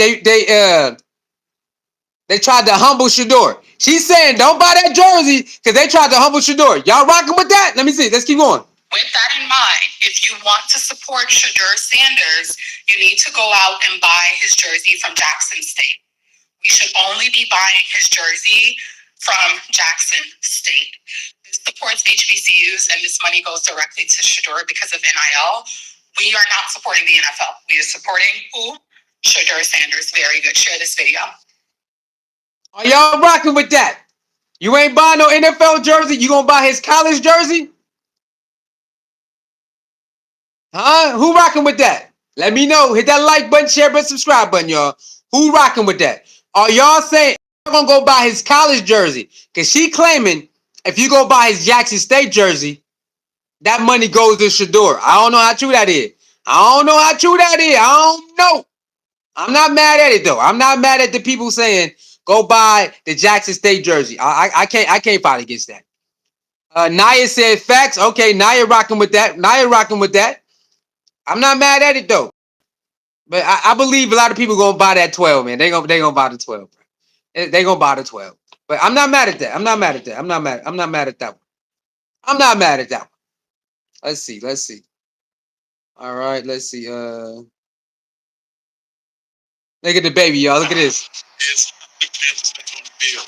tried to humble Shedeur? She's saying don't buy that jersey because they tried to humble Shedeur. Y'all rocking with that? Let me see. Let's keep going. With that in mind, if you want to support Shador Sanders, you need to go out and buy his jersey from Jackson State. We should only be buying his jersey from Jackson State. This supports HBCUs, and this money goes directly to Shador because of NIL. We are not supporting the NFL. We are supporting who? Shador Sanders. Very good. Share this video. Are y'all rocking with that? You ain't buying no NFL jersey? You gonna buy his college jersey? Huh? Who rocking with that? Let me know. Hit that like button, share button, subscribe button, y'all. Who rocking with that? Are y'all saying I'm gonna go buy his college jersey? Because she claiming if you go buy his Jackson State jersey, that money goes to Shedeur. I don't know how true that is. I don't know. I'm not mad at it though. I'm not mad at the people saying go buy the Jackson State jersey. I can't fight against that. Naya said facts. Okay, Naya rocking with that. I'm not mad at it though. But I believe a lot of people gonna buy that 12, man. They gonna buy the 12, bro. They gonna buy the 12. But I'm not mad at that. I'm not mad at that one. I'm not mad at that one. Let's see. All right, let's see. Look at the baby, y'all. Look at this. It's on the field.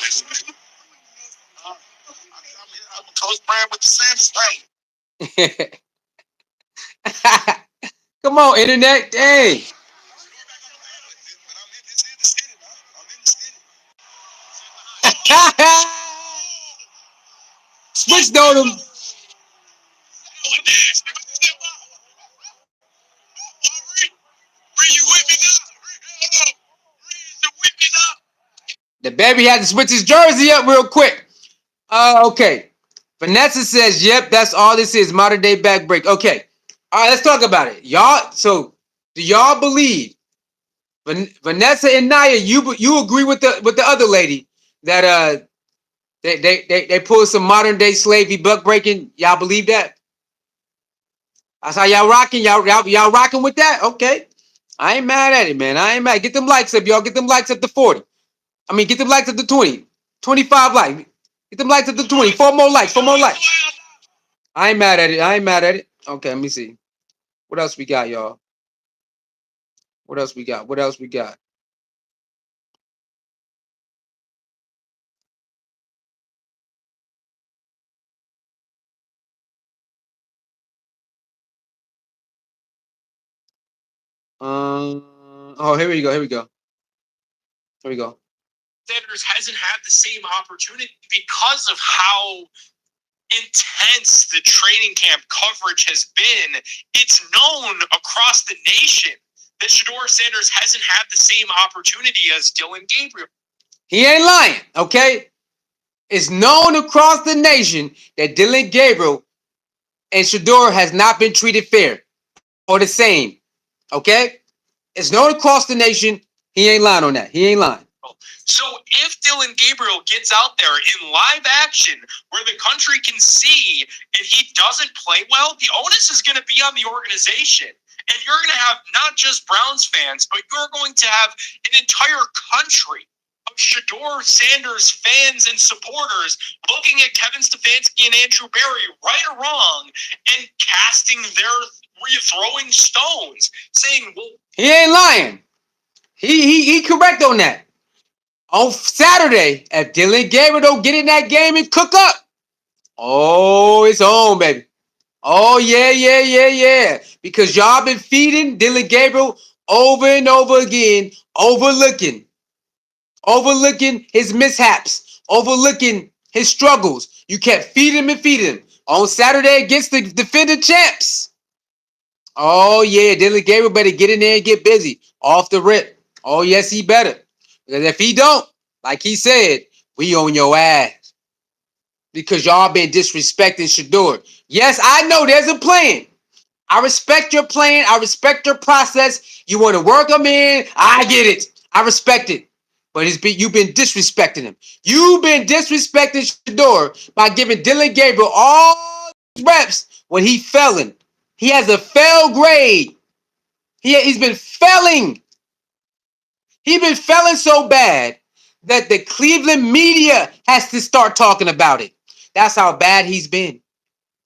I'm Coach Brand with the Sanders family. Come on, internet. Dang. Switched on him. The baby had to switch his jersey up real quick. Okay. Vanessa says, yep, that's all this is. Modern day back break. Okay. All right, let's talk about it. Y'all, so do y'all believe Vanessa and Naya, you agree with the other lady that they pulled some modern day slavery buck breaking? Y'all believe that? That's how y'all rocking. Y'all rocking with that? Okay. I ain't mad at it, man. I ain't mad. Get them likes up, y'all. Get them likes up to 40. I mean, get them likes up to 20. 25 likes. Get them likes up to 20. 4 more likes. I ain't mad at it. Okay, let me see. What else we got, y'all? What else we got? Oh, here we go. Sanders hasn't had the same opportunity because of how intense the training camp coverage has been. It's known across the nation that Shador Sanders hasn't had the same opportunity as Dylan Gabriel. He ain't lying, okay? It's known across the nation that Dylan Gabriel and Shedeur has not been treated fair or the same, okay? It's known across the nation. He ain't lying on that. So if Dylan Gabriel gets out there in live action where the country can see and he doesn't play well, the onus is going to be on the organization. And you're going to have not just Browns fans, but you're going to have an entire country of Shador Sanders fans and supporters looking at Kevin Stefanski and Andrew Berry, right or wrong, and casting their were you throwing stones? Saying, well, he ain't lying. He correct on that. On Saturday, if Dylan Gabriel don't get in that game and cook up, oh, it's on, baby. Oh, yeah. Because y'all been feeding Dylan Gabriel over and over again, overlooking his mishaps, overlooking his struggles. You kept feeding him and feeding him. On Saturday against the defending champs. Oh, yeah, Dylan Gabriel better get in there and get busy off the rip. Oh, yes, he better. Because if he don't, like he said, we on your ass. Because y'all been disrespecting Shedeur. Yes, I know there's a plan. I respect your plan. I respect your process. You want to work them in. I get it. I respect it. But you've been disrespecting him. You've been disrespecting Shedeur by giving Dylan Gabriel all these reps when he failing. He has a fail grade. He's been failing. He's been failing so bad that the Cleveland media has to start talking about it. That's how bad he's been.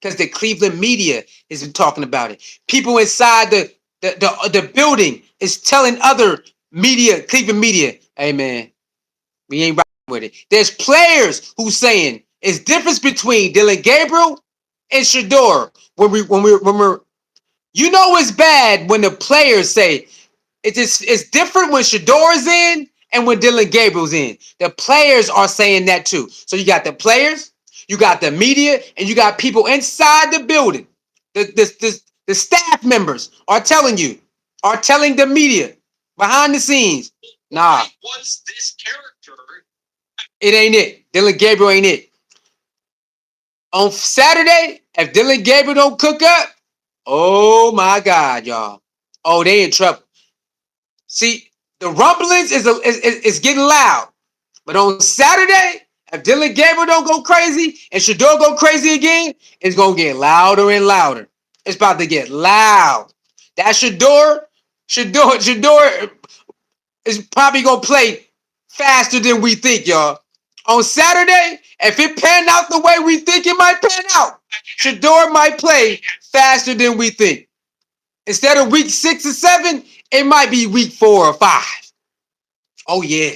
Because the Cleveland media has been talking about it. People inside the building is telling other media, Cleveland media, hey man, we ain't rocking with it. There's players who saying it's difference between Dylan Gabriel and Shedeur. When we're you know it's bad when the players say it's different when Shedeur is in and when Dylan Gabriel's in. The players are saying that too. So you got the players, you got the media, and you got people inside the building. The staff members are telling the media behind the scenes, nah, what's this character? it ain't it. Dylan Gabriel ain't it. On Saturday, if Dylan Gabriel don't cook up, oh my God, y'all. Oh, they in trouble. See, the rumblings is getting loud. But on Saturday, if Dylan Gabriel don't go crazy and Shedeur go crazy again, it's going to get louder and louder. It's about to get loud. That Shedeur is probably going to play faster than we think, y'all. On Saturday, if it pan out the way we think it might pan out, Shedeur might play faster than we think. Instead of week 6 or 7, it might be week 4 or 5. Oh, yeah.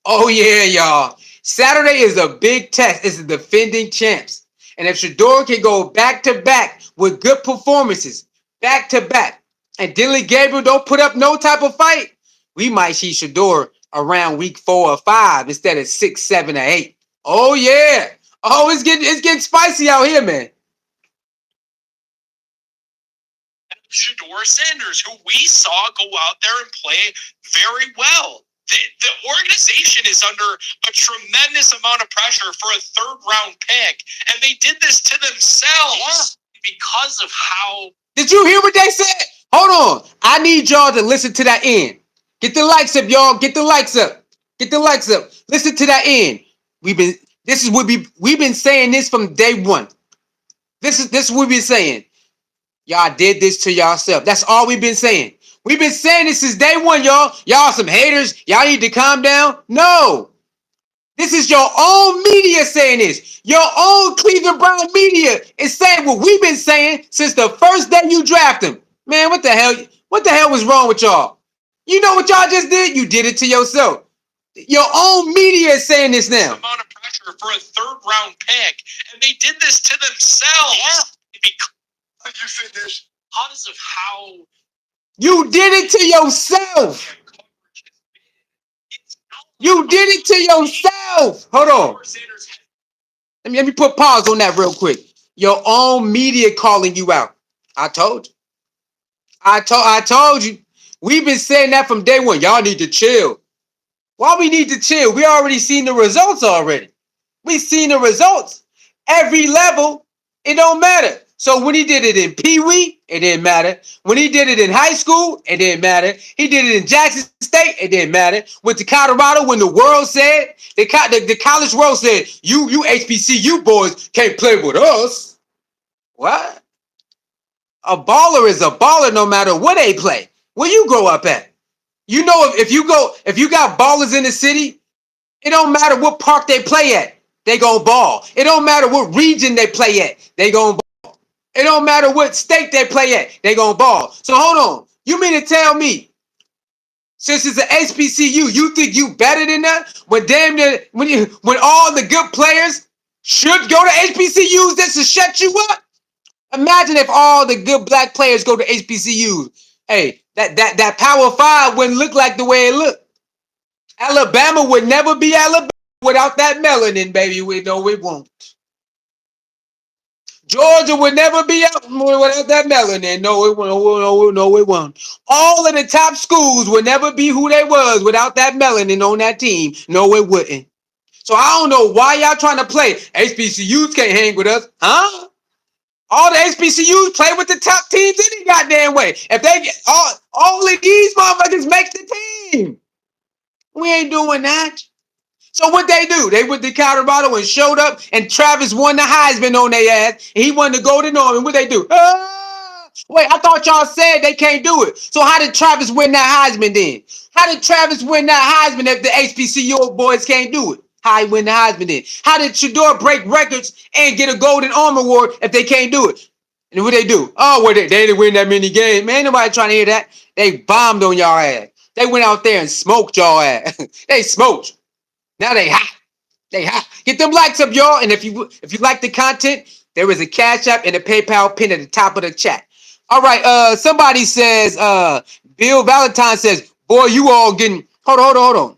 Oh, yeah, y'all. Saturday is a big test. It's the defending champs. And if Shedeur can go back-to-back with good performances, back-to-back, and Dylan Gabriel don't put up no type of fight, we might see Shedeur around week 4 or 5 instead of 6, 7, or 8. Oh, yeah. Oh, it's getting spicy out here, man. Shador Sanders, who we saw go out there and play very well. The organization is under a tremendous amount of pressure for a third-round pick, and they did this to themselves because of how... Did you hear what they said? Hold on. I need y'all to listen to that end. Get the likes up, y'all. Get the likes up. Get the likes up. Listen to that end. We've been saying this from day one. This is what we've been saying. Y'all did this to yourself. That's all we've been saying. We've been saying this since day one, y'all. Y'all some haters. Y'all need to calm down. No. This is your own media saying this. Your own Cleveland Brown media is saying what we've been saying since the first day you draft him. Man, what the hell? What the hell was wrong with y'all? You know what y'all just did? You did it to yourself. Your own media is saying this now. Amount of pressure for a third-round pick, and they did this to themselves. Because you finish because of how you did it to yourself. You did it to yourself. Hold on. Let me put pause on that real quick. Your own media calling you out. I told you. I told you. We've been saying that from day one. Y'all need to chill. Why we need to chill? We already seen the results already. We seen the results. Every level, it don't matter. So when he did it in Pee Wee, it didn't matter. When he did it in high school, it didn't matter. He did it in Jackson State, it didn't matter. Went to Colorado when the world said, the college world said, you HBCU boys can't play with us. What? A baller is a baller no matter where they play. Where you grow up at? You know, if you got ballers in the city, it don't matter what park they play at. They gonna ball. It don't matter what region they play at. They gonna ball. It don't matter what state they play at, they gonna ball. So hold on. You mean to tell me, since it's an HBCU, you think you better than that? When damn near, when all the good players should go to HBCUs, this to shut you up? Imagine if all the good black players go to HBCUs. Hey, that Power Five wouldn't look like the way it looked. Alabama would never be Alabama without that melanin, baby. We know it won't. Georgia would never be out without that melanin. No, it won't. No, it won't. All of the top schools would never be who they was without that melanin on that team. No, it wouldn't. So I don't know why y'all trying to play. HBCUs can't hang with us, huh? All the HBCUs play with the top teams any goddamn way. If they get all of these motherfuckers make the team, we ain't doing that. So what they do? They went to Colorado and showed up, and Travis won the Heisman on their ass, and he won the Golden Arm. And what they do? Wait, I thought y'all said they can't do it. So how did Travis win that Heisman then? How did Travis win that Heisman if the HBCU boys can't do it? How he win the Heisman then? How did Shedeur break records and get a Golden Arm award if they can't do it? And what they do? Oh, well, they didn't win that many games. Man, nobody trying to hear that. They bombed on y'all ass. They went out there and smoked y'all ass. They smoked. Now they hot. They hot. Get them likes up, y'all. And if you like the content, there is a Cash App and a PayPal pin at the top of the chat. All right. Somebody says, Bill Valentine says, boy, you all getting hold on.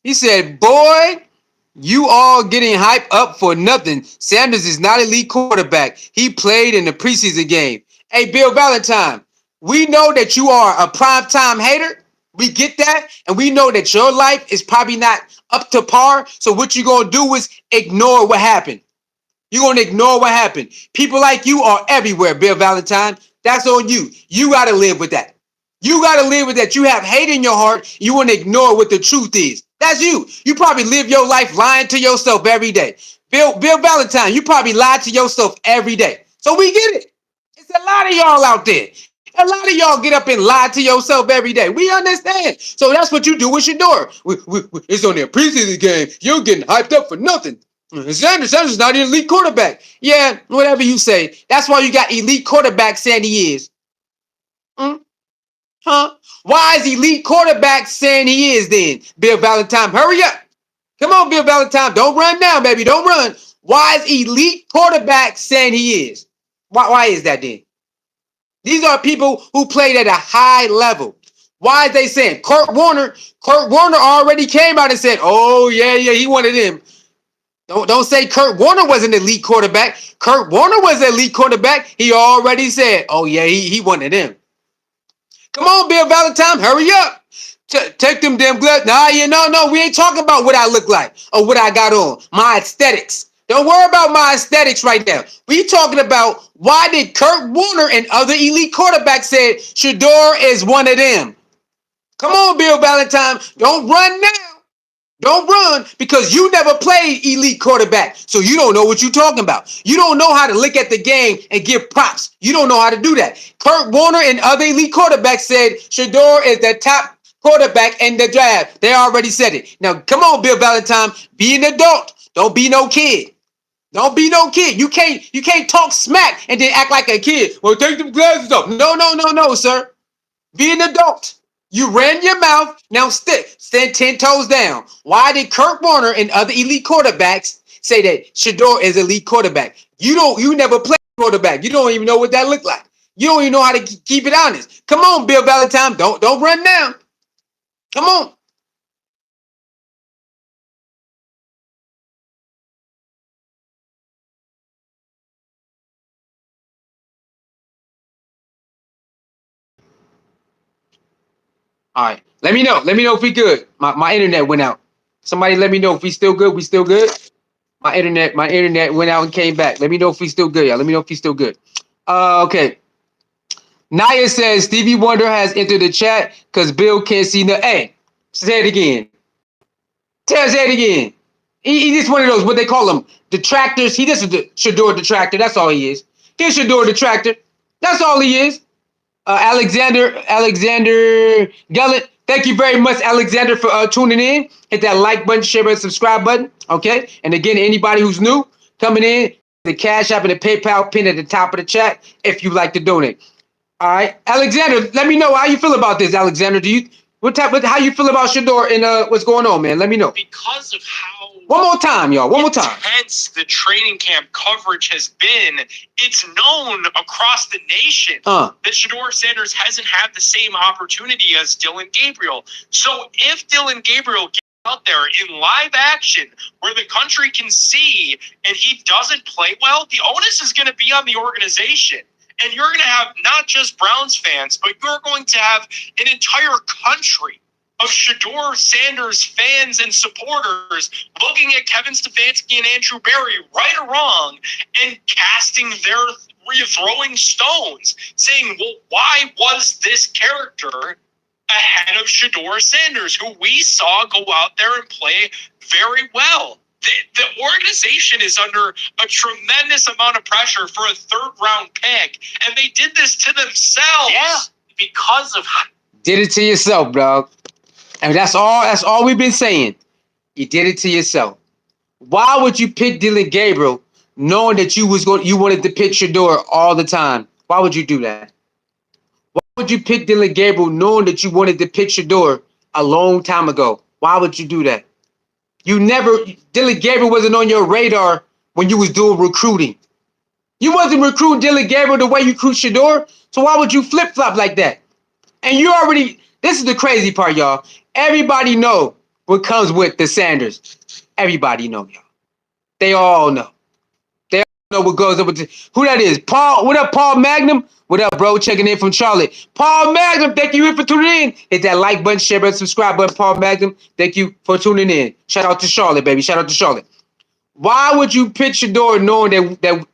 He said, boy, you all getting hyped up for nothing. Sanders is not an elite quarterback. He played in the preseason game. Hey, Bill Valentine, we know that you are a primetime hater. We get that. And we know that your life is probably not up to par. So what you're going to do is ignore what happened. You're going to ignore what happened. People like you are everywhere, Bill Valentine. That's on you. You got to live with that. You got to live with that. You have hate in your heart. You want to ignore what the truth is. That's you. You probably live your life lying to yourself every day. Bill Valentine, you probably lie to yourself every day. So we get it. It's a lot of y'all out there. A lot of y'all get up and lie to yourself every day. We understand. So that's what you do with Shedeur. It's only a preseason game. You're getting hyped up for nothing. Sanders is not an elite quarterback. Yeah, whatever you say. That's why you got elite quarterback saying he is. Huh? Why is elite quarterback saying he is then? Bill Valentine, hurry up. Come on, Bill Valentine. Don't run now, baby. Don't run. Why is elite quarterback saying he is? Why is that then? These are people who played at a high level. Why is they saying Kurt Warner already came out and said, oh, yeah, he wanted him. Don't say Kurt Warner was an elite quarterback. Kurt Warner was an elite quarterback. He already said, oh, yeah, he wanted him. Come on, Bill Valentine, hurry up. Take them damn gloves. No, we ain't talking about what I look like or what I got on. My aesthetics. Don't worry about my aesthetics right now. We talking about why did Kurt Warner and other elite quarterbacks say Shedeur is one of them. Come on, Bill Valentine. Don't run now. Don't run because you never played elite quarterback. So you don't know what you're talking about. You don't know how to look at the game and give props. You don't know how to do that. Kurt Warner and other elite quarterbacks said Shedeur is the top quarterback in the draft. They already said it. Now, come on, Bill Valentine. Be an adult. Don't be no kid. Don't be no kid. You can't talk smack and then act like a kid. Well, take them glasses off. No, sir. Be an adult. You ran your mouth. Now stand 10 toes down. Why did Kurt Warner and other elite quarterbacks say that Shedeur is elite quarterback? You never played quarterback. You don't even know what that looked like. You don't even know how to keep it honest. Come on, Bill Valentine. Don't run now. Come on. All right. Let me know. Let me know if we good. My internet went out. Somebody let me know if we still good. We still good. My internet went out and came back. Let me know if we still good, y'all. Let me know if we still good. Okay. Naya says Stevie Wonder has entered the chat because Bill can't see the. Hey, say it again. Say it again. He's just one of those, what they call them, detractors. He just a Shedeur detractor. That's all he is. He's a Shedeur detractor. That's all he is. Alexander Gallant. Thank you very much, Alexander, for tuning in. Hit that like button, share button, subscribe button. Okay. And again, anybody who's new coming in, the Cash App and the PayPal pin at the top of the chat if you like to donate. All right, Alexander, let me know how you feel about this. Alexander, how you feel about Shedeur and what's going on, man? Let me know. Because of how One more time, y'all. One more time. intense the training camp coverage has been, it's known across the nation that Shador Sanders hasn't had the same opportunity as Dillon Gabriel. So if Dillon Gabriel gets out there in live action where the country can see and he doesn't play well, the onus is going to be on the organization. And you're going to have not just Browns fans, but you're going to have an entire country of Shador Sanders fans and supporters looking at Kevin Stefanski and Andrew Berry, right or wrong, and throwing stones, saying, well, why was this character ahead of Shador Sanders, who we saw go out there and play very well? The organization is under a tremendous amount of pressure for a third-round pick, and they did this to themselves because of... Did it to yourself, dog. And that's all we've been saying. You did it to yourself. Why would you pick Dillon Gabriel knowing that you wanted to pick Shedeur all the time? Why would you do that? Why would you pick Dillon Gabriel knowing that you wanted to pick Shedeur a long time ago? Why would you do that? Dillon Gabriel wasn't on your radar when you was doing recruiting. You wasn't recruiting Dillon Gabriel the way you recruit Shedeur, so why would you flip-flop like that? And this is the crazy part, y'all. Everybody know what comes with the Sanders. Everybody know, y'all. They all know. They all know what goes up with who that is. Paul, what up, Paul Magnum? What up, bro? Checking in from Charlotte. Paul Magnum, thank you for tuning in. Hit that like button, share button, subscribe button, Paul Magnum. Thank you for tuning in. Shout out to Charlotte, baby. Shout out to Charlotte. Why would you pick Shedeur knowing that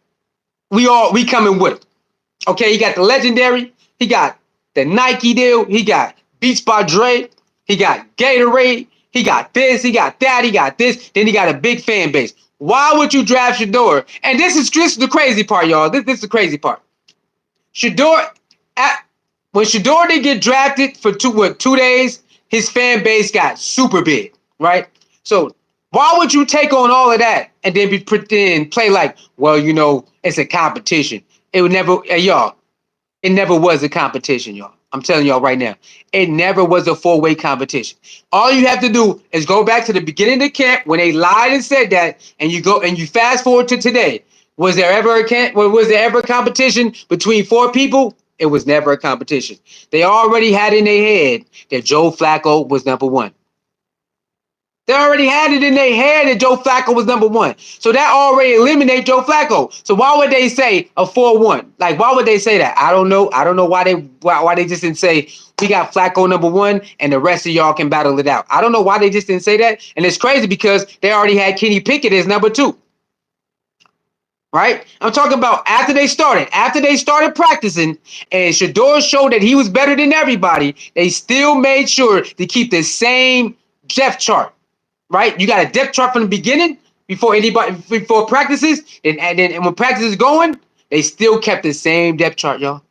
we coming with him? Okay, he got the legendary. He got the Nike deal. He got Beats by Dre. He got Gatorade. He got this. He got that. He got this. Then he got a big fan base. Why would you draft Shedeur? And this is the crazy part, y'all. This is the crazy part. When Shedeur did get drafted for 2 days, his fan base got super big, right? So why would you take on all of that and then play like, well, it's a competition? It would never, y'all. It never was a competition, y'all. I'm telling y'all right now. It never was a four-way competition. All you have to do is go back to the beginning of the camp when they lied and said that, and you fast forward to today. Was there ever a competition between 4 people? It was never a competition. They already had in their head that Joe Flacco was number 1. They already had it in their head that Joe Flacco was number 1. So that already eliminated Joe Flacco. So why would they say a 4-1? Like, why would they say that? I don't know. I don't know why they just didn't say we got Flacco number 1 and the rest of y'all can battle it out. I don't know why they just didn't say that. And it's crazy because they already had Kenny Pickett as number 2. Right? I'm talking about after they started practicing and Shedeur showed that he was better than everybody, they still made sure to keep the same depth chart. Right? You got a depth chart from the beginning before practices, and when practice is going, they still kept the same depth chart, y'all.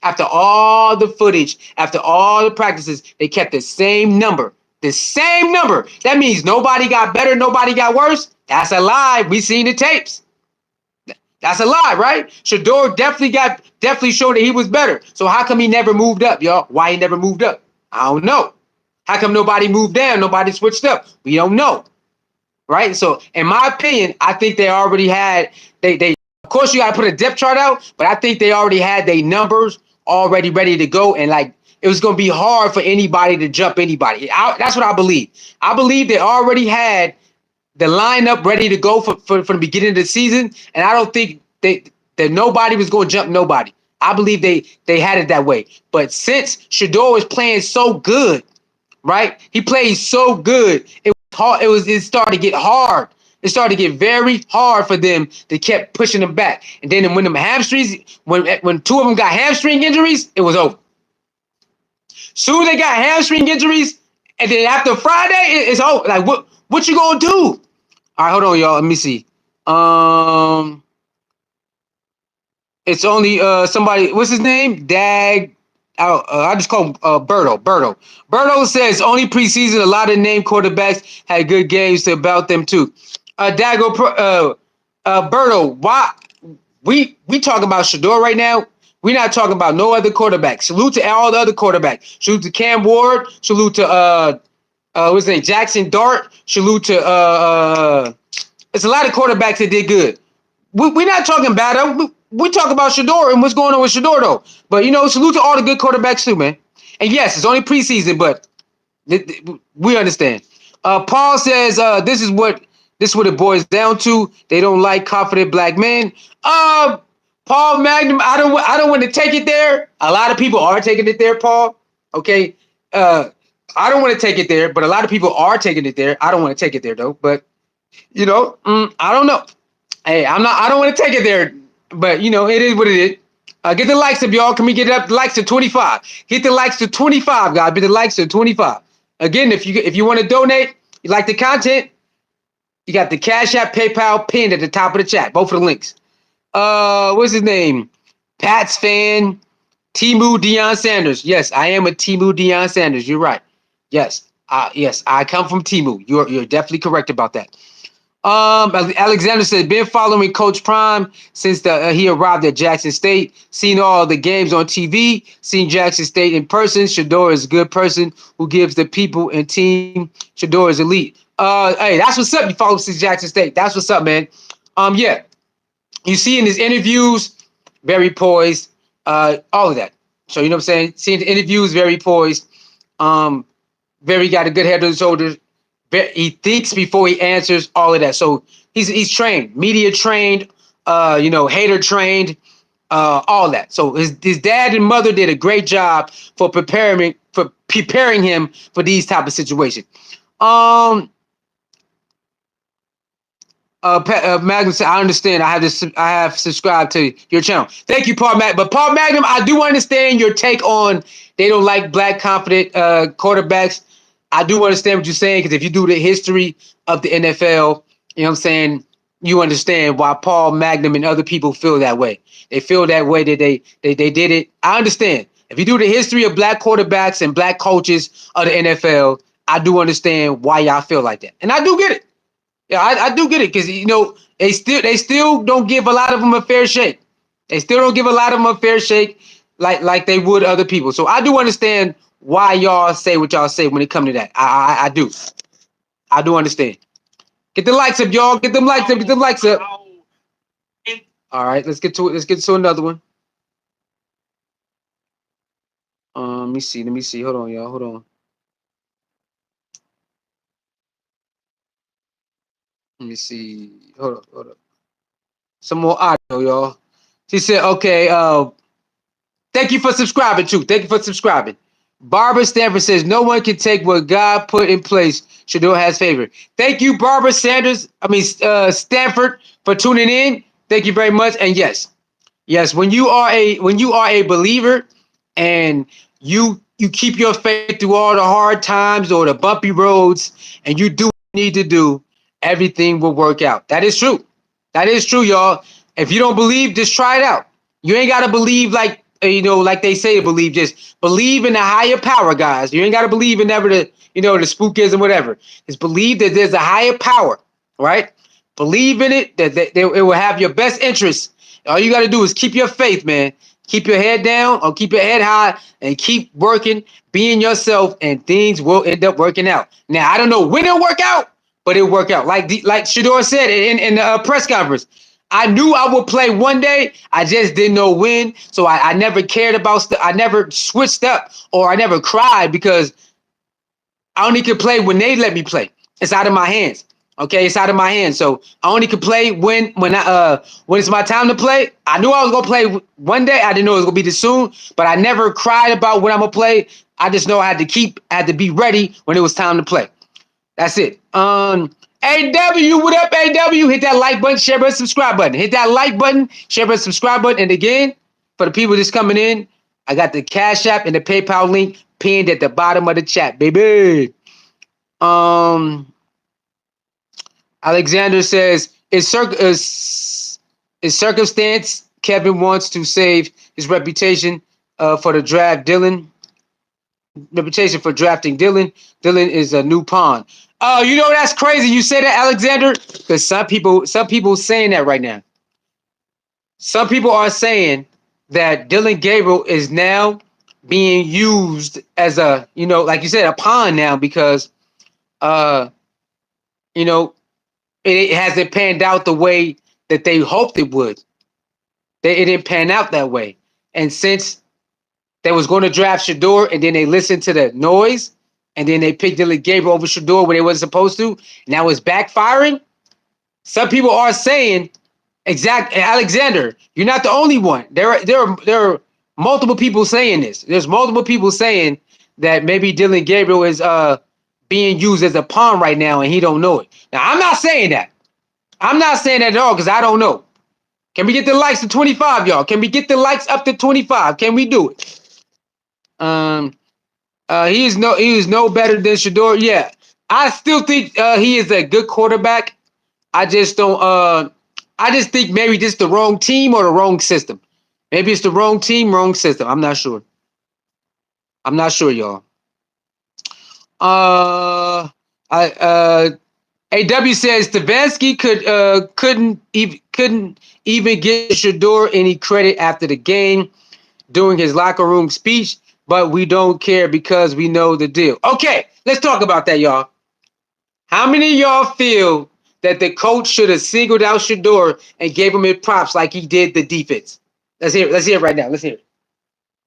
After all the footage, after all the practices, they kept the same number. The same number. That means nobody got better, nobody got worse. That's a lie. We seen the tapes. That's a lie, right? Shedeur definitely showed that he was better. So how come he never moved up, y'all? Why he never moved up? I don't know. How come nobody moved down? Nobody switched up? We don't know. Right? So in my opinion, I think they already had of course you gotta put a depth chart out, but I think they already had their numbers already ready to go, and like it was gonna be hard for anybody to jump anybody. That's what I believe. I believe they already had the lineup ready to go for the beginning of the season, and I don't think that nobody was gonna jump nobody. I believe they had it that way. But since Shedeur was playing so good, right? He played so good. It was hard. It started to get hard. It started to get very hard for them to keep pushing them back. And then when them hamstrings, when 2 of them got hamstring injuries, it was over. Soon they got hamstring injuries, and then after Friday, it's over. Like what you gonna do? All right, hold on, y'all. Let me see. It's only somebody. What's his name? Dag. I just call him Berto. Berto says only preseason. A lot of named quarterbacks had good games about them too. Berto, why we talking about Shedeur right now? We're not talking about no other quarterback. Salute to all the other quarterbacks. Salute to Cam Ward. Salute to what's his name? Jackson Dart. Salute to it's a lot of quarterbacks that did good. We're not talking bad. We talk about Shedeur and what's going on with Shedeur though. But salute to all the good quarterbacks too, man. And yes, it's only preseason, but we understand. Paul says this is what it boils down to. They don't like confident black men. Paul Magnum, I don't want to take it there. A lot of people are taking it there, Paul. Okay. I don't want to take it there, but a lot of people are taking it there. I don't want to take it there though. But I don't know. Hey, I don't want to take it there, but it is what it is. Get the likes up, y'all. Can we get up the likes to 25? Get the likes to 25, guys. Get the likes to 25. Again, if you want to donate, you like the content, you got the Cash App, PayPal pinned at the top of the chat. Both of the links. What's his name? Pats fan, Timu Deion Sanders. Yes, I am a Timu Deion Sanders. You're right. Yes, I come from Timu. You're definitely correct about that. Alexander said, been following Coach Prime since he arrived at Jackson State, seen all the games on TV, seen Jackson State in person. Shedeur is a good person who gives the people and team. Shedeur is elite. Hey, that's what's up. You follow since Jackson State. That's what's up, man. Yeah. You see in his interviews, very poised, all of that. So, you know what I'm saying? Seeing the interviews, very poised. Very got a good head on his shoulders. He thinks before he answers, all of that. So he's trained, media trained, hater trained, all that. So his dad and mother did a great job for preparing him for these type of situations. Magnum said, I understand. I have subscribed to your channel. Thank you, Paul Magnum. But Paul Magnum, I do understand your take on they don't like black confident quarterbacks. I do understand what you're saying, because if you do the history of the NFL, you know what I'm saying, you understand why Paul Magnum and other people feel that way. They feel that way that they did it. I understand. If you do the history of black quarterbacks and black coaches of the NFL, I do understand why y'all feel like that. And I do get it. Yeah, I do get it, because they still don't give a lot of them a fair shake. They still don't give a lot of them a fair shake like they would other people. So I do understand why y'all say what y'all say when it comes to that. I do. I do understand. Get the likes up, y'all. Get them likes up. Get them likes up. All right, let's get to it. Let's get to another one. Let me see. Hold on, y'all. Hold on. Let me see. Hold up. Some more audio, y'all. She said, okay, thank you for subscribing, too. Thank you for subscribing. Barbara Stanford says, no one can take what God put in place. Shedeur has favor. Thank you, Barbara Stanford, for tuning in. Thank you very much. And yes, when you are a believer and you keep your faith through all the hard times or the bumpy roads, and you do what you need to do, everything will work out. That is true. That is true, y'all. If you don't believe, just try it out. You ain't got to believe like they say to believe. Just believe in the higher power, guys. You ain't got to believe in never the spookism, whatever. Just believe that there's a higher power, right? Believe in it, that it will have your best interests. All you got to do is keep your faith, man. Keep your head down or keep your head high and keep working, being yourself, and things will end up working out. Now, I don't know when it'll work out, but it'll work out. Like Shedeur said in the press conference, I knew I would play one day. I just didn't know when. So I never cared about I never switched up, or I never cried, because I only could play when they let me play. It's out of my hands. Okay, it's out of my hands. So I only could play when it's my time to play. I knew I was gonna play one day. I didn't know it was gonna be this soon, but I never cried about when I'm gonna play. I just know I had to be ready when it was time to play. That's it. AW, what up, AW? Hit that like button, share button, subscribe button. Hit that like button, share button, subscribe button. And again, for the people just coming in, I got the Cash App and the PayPal link pinned at the bottom of the chat, baby. Alexander says, is circumstance Kevin wants to save his reputation for the draft. Reputation for drafting Dylan. Dylan is a new pawn. Oh, you know that's crazy. You say that, Alexander, because some people saying that right now. Some people are saying that Dylan Gabriel is now being used as a, like you said, a pawn now because, uh, you know, it hasn't panned out the way that they hoped it would. It didn't pan out that way. And since they was going to draft Shedeur and then they listened to the noise and then they picked Dylan Gabriel over Shedeur when they wasn't supposed to, now it's backfiring. Some people are saying, Alexander, you're not the only one. There are multiple people saying this. There's multiple people saying that maybe Dylan Gabriel is being used as a pawn right now and he don't know it. Now I'm not saying that. I'm not saying that at all because I don't know. Can we get the likes to 25, y'all? Can we get the likes up to 25? Can we do it? He is no better than Shedeur. Yeah, I still think he is a good quarterback. I just don't. I just think maybe just the wrong team or the wrong system. Maybe it's the wrong team, wrong system. I'm not sure. I'm not sure, y'all. AW says Stefanski couldn't even give Shedeur any credit after the game during his locker room speech, but we don't care because we know the deal. Okay, let's talk about that, y'all. How many of y'all feel that the coach should have singled out Shedeur and gave him his props like he did the defense? Let's hear it. Let's hear it right now. Let's hear it.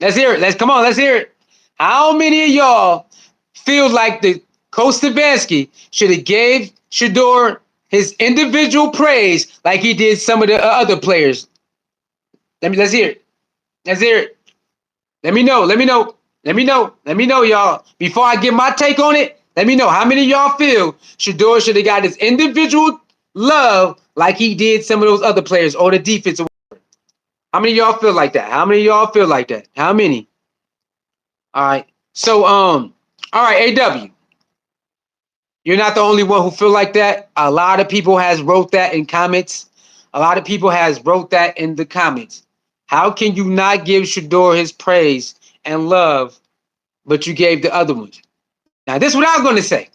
Let's hear it. Come on. Let's hear it. How many of y'all feel like the coach Stefanski should have gave Shedeur his individual praise like he did some of the other players? Let's hear it. Let's hear it. Let me know, y'all. Before I give my take on it, let me know how many of y'all feel Shedeur should have got his individual love like he did some of those other players or the defense. How many of y'all feel like that? How many of y'all feel like that? How many? All right. So, all right, AW. You're not the only one who feel like that. A lot of people has wrote that in comments. A lot of people has wrote that in the comments. How can you not give Shedeur his praise and love, but you gave the other ones? Now, this is what I was going to say.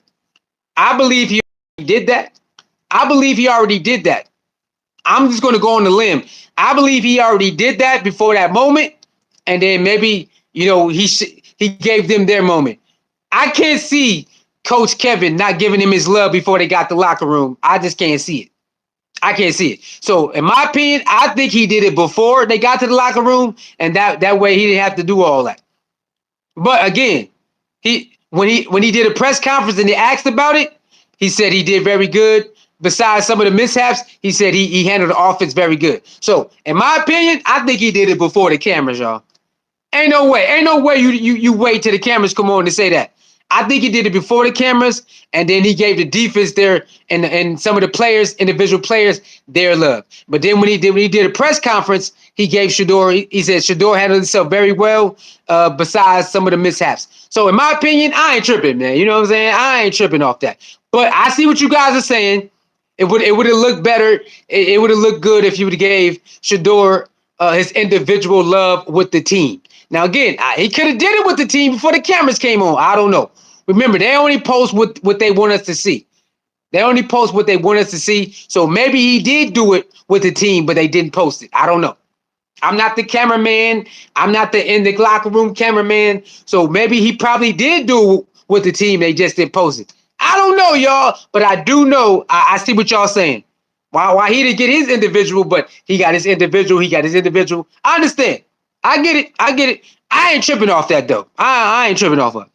I believe he already did that. I'm just going to go on the limb. I believe he already did that before that moment, and then maybe he gave them their moment. I can't see Coach Kevin not giving him his love before they got the locker room. I just can't see it. I can't see it. So, in my opinion, I think he did it before they got to the locker room, and that way he didn't have to do all that. But again, when he did a press conference and they asked about it, he said he did very good. Besides some of the mishaps, he said he handled the offense very good. So, in my opinion, I think he did it before the cameras, y'all. Ain't no way you wait till the cameras come on to say that. I think he did it before the cameras, and then he gave the defense their and some of the players, individual players, their love. But then when he did a press conference, he gave Shedeur. He said Shedeur handled himself very well, besides some of the mishaps. So in my opinion, I ain't tripping, man. You know what I'm saying? I ain't tripping off that. But I see what you guys are saying. It would have looked better. It would have looked good if you would have gave Shedeur his individual love with the team. Now, again, he could have did it with the team before the cameras came on. I don't know. Remember, they only post what they want us to see. They only post what they want us to see. So maybe he did do it with the team, but they didn't post it. I don't know. I'm not the cameraman. I'm not the in the locker room cameraman. So maybe he probably did do it with the team. They just didn't post it. I don't know, y'all. But I do know. I see what y'all saying. Why he didn't get his individual, but he got his individual. I understand. I get it. I ain't tripping off that though. I ain't tripping off of it.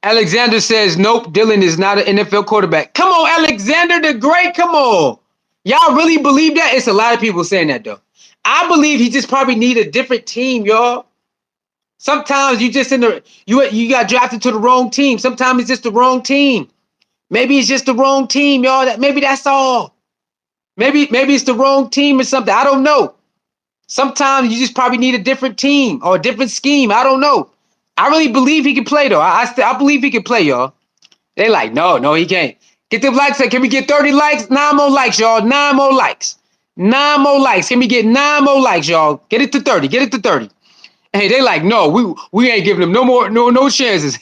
Alexander says, nope, Dylan is not an NFL quarterback. Come on, Alexander the Great. Come on. Y'all really believe that? It's a lot of people saying that though. I believe he just probably need a different team, y'all. Sometimes you just you got drafted to the wrong team. Sometimes it's just the wrong team. Maybe it's just the wrong team, y'all. Maybe that's all. Maybe it's the wrong team or something. I don't know. Sometimes you just probably need a different team or a different scheme. I don't know. I really believe he can play though. I believe he can play, y'all. They like, no, he can't. Get them likes. Can we get 30 likes? 9 more likes, y'all. 9 more likes. 9 more likes. Can we get 9 more likes, y'all? Get it to 30. Hey, they like, no, we ain't giving them no chances.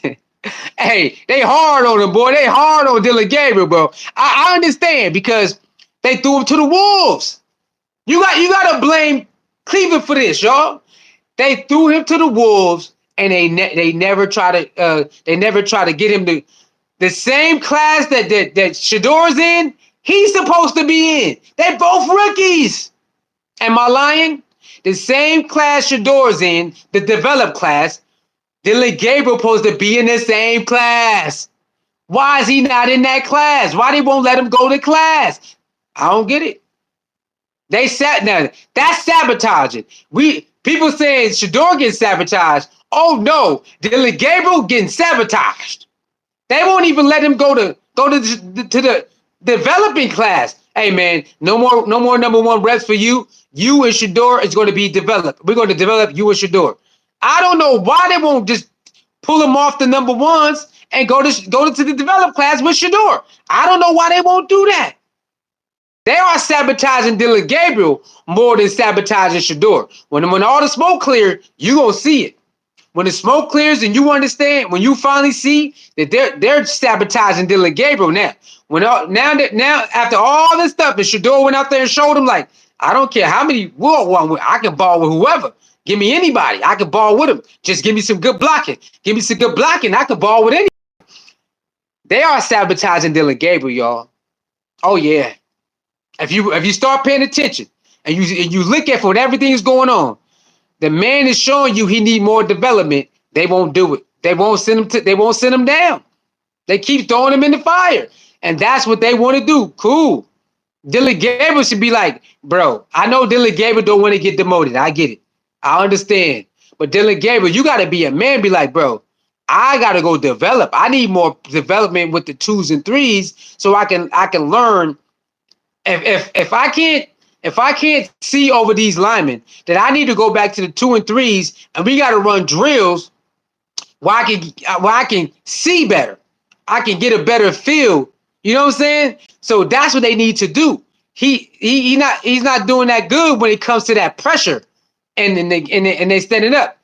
Hey, they hard on him, boy. They hard on Dylan Gabriel, bro. I understand because they threw him to the wolves. You gotta blame Cleveland for this, y'all. They threw him to the wolves, and they never try to get him to the same class that Shedor's in. He's supposed to be in. They're both rookies. Am I lying? The same class Shedor's in, the developed class. Dylan Gabriel supposed to be in the same class. Why is he not in that class? Why they won't let him go to class? I don't get it. They sat now. That's sabotaging. People saying Shedeur getting sabotaged. Oh no, Dylan Gabriel getting sabotaged. They won't even let him go to the developing class. Hey man, no more number one reps for you. You and Shedeur is going to be developed. We're going to develop you and Shedeur. I don't know why they won't just pull him off the number ones and go to the developed class with Shedeur. I don't know why they won't do that. They are sabotaging Dylan Gabriel more than sabotaging Shedeur. When all the smoke clear, you gonna see it. When the smoke clears and you understand, when you finally see that they're sabotaging Dylan Gabriel now. Now after all this stuff, and Shedeur went out there and showed him like, I don't care how many I can ball with whoever. Give me anybody. I can ball with them. Just give me some good blocking. Give me some good blocking. I can ball with any. They are sabotaging Dylan Gabriel, y'all. Oh yeah. If you start paying attention and you look at what everything is going on, the man is showing you he need more development. They won't do it. They won't send him down. They keep throwing him in the fire. And that's what they want to do. Cool. Dylan Gabriel should be like, bro, I know Dylan Gabriel don't want to get demoted. I get it. I understand. But Dylan Gabriel, you got to be a man. Be like, bro, I got to go develop. I need more development with the 2s and 3s so I can learn. If I can't see over these linemen, then I need to go back to the 2 and 3s, and we got to run drills where I can see better. I can get a better feel. You know what I'm saying? So that's what they need to do. He's not doing that good when it comes to that pressure, and they standing up.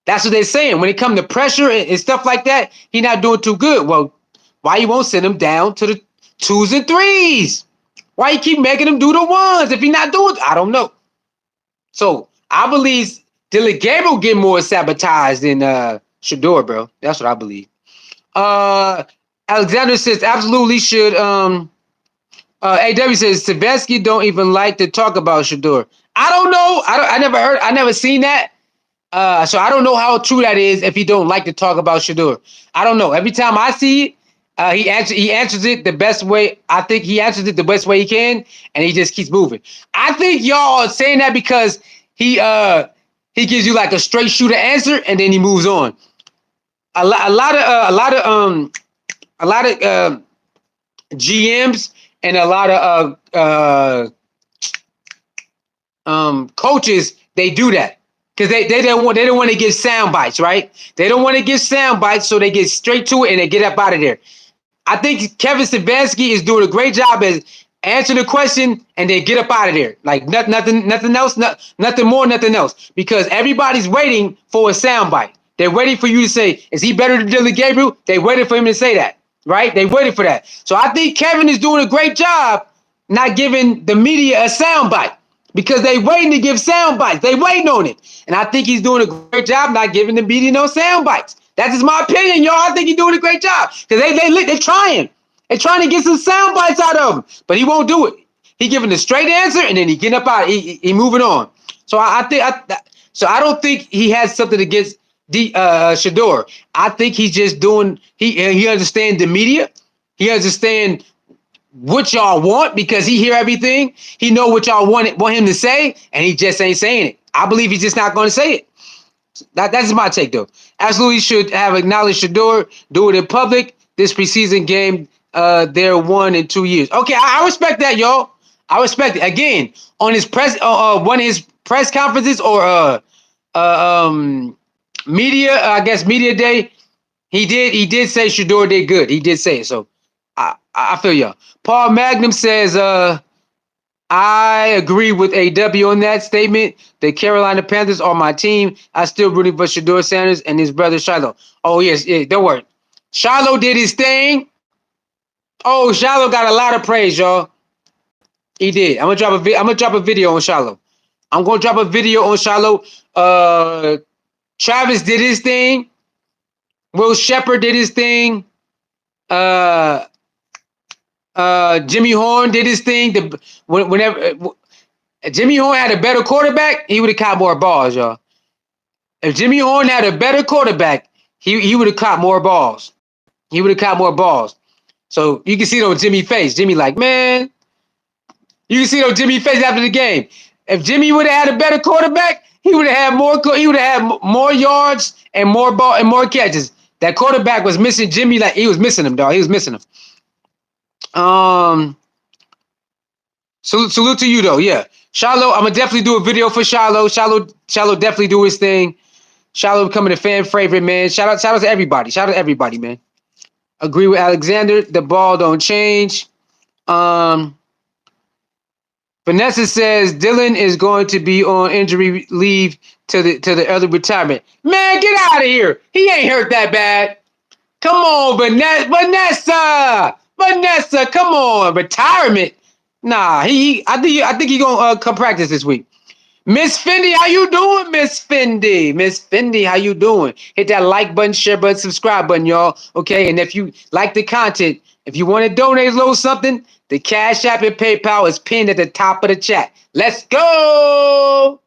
That's what they're saying. When it comes to pressure and stuff like that, he's not doing too good. Well, why you won't send him down to the 2s and 3s? Why you keep making him do the 1s if he's not doing it? I don't know. So I believe Dylan Gabriel get more sabotaged than Shedeur, bro. That's what I believe. Alexander says absolutely should. AW says Savetsky don't even like to talk about Shedeur. I don't know. I never seen that. So I don't know how true that is if he don't like to talk about Shedeur. I don't know. Every time I see it, he answers it the best way. I think he answers it the best way he can, and he just keeps moving. I think y'all are saying that because he gives you like a straight shooter answer, and then he moves on. A lot of GMs and a lot of coaches, they do that because they don't want to give sound bites, right? They don't want to give sound bites, so they get straight to it and they get up out of there. I think Kevin Stefanski is doing a great job as answering the question and then get up out of there. Like nothing else, nothing more, nothing else. Because everybody's waiting for a sound bite. They're waiting for you to say, is he better than Dylan Gabriel? They waited for him to say that, right? They waited for that. So I think Kevin is doing a great job not giving the media a sound bite because they waiting to give sound bites. They waiting on it. And I think he's doing a great job not giving the media no sound bites. That's just my opinion, y'all. I think he's doing a great job because they're trying. They're trying to get some sound bites out of him, but he won't do it. He giving the straight answer and then he getting up out. He moving on. So I don't think he has something against Shedeur. I think he's just doing. He understands the media. He understands what y'all want because he hear everything. He know what y'all want him to say, and he just ain't saying it. I believe he's just not going to say it. That's my take, though. Absolutely should have acknowledged Shedeur, do it in public. This preseason game, they're 1 in 2 years. Okay, I respect that, y'all. I respect it. Again, on his one of his press conferences or media, I guess media day, he did say Shedeur did good. He did say it. So I feel y'all. Paul Magnum says I agree with AW on that statement. The Carolina Panthers are my team. I still rooting for Shador Sanders and his brother Shiloh. Oh, yes, yeah, don't worry. Shiloh did his thing. Oh, Shiloh got a lot of praise, y'all. He did. I'm gonna drop a video on Shiloh. I'm gonna drop a video on Shiloh. Travis did his thing. Will Shepard did his thing. Uh, Jimmy Horn did his thing. Whenever Jimmy Horn had a better quarterback, he would have caught more balls, y'all. If Jimmy Horn had a better quarterback, he would have caught more balls. He would have caught more balls. So you can see it on Jimmy's face. Jimmy like, man, you can see it on Jimmy's face after the game. If Jimmy would have had a better quarterback, he would have had more. He would have had more yards and more ball and more catches. That quarterback was missing Jimmy. Like he was missing him, dog. He was missing him. Salute to you though. Yeah, Shiloh. I'm gonna definitely do a video for Shiloh. Shiloh definitely do his thing. Shiloh becoming a fan favorite, man. Shout out to everybody. Shout out to everybody, man. Agree with Alexander. The ball don't change. Vanessa says Dylan is going to be on injury leave to the early retirement. Man, get out of here. He ain't hurt that bad. Come on, Vanessa, come on. Retirement. Nah, I think he gonna come practice this week. Miss Fendi, how you doing, Miss Fendi? Miss Fendi, how you doing? Hit that like button, share button, subscribe button, y'all. Okay, and if you like the content, if you want to donate a little something, the Cash App and PayPal is pinned at the top of the chat. Let's go!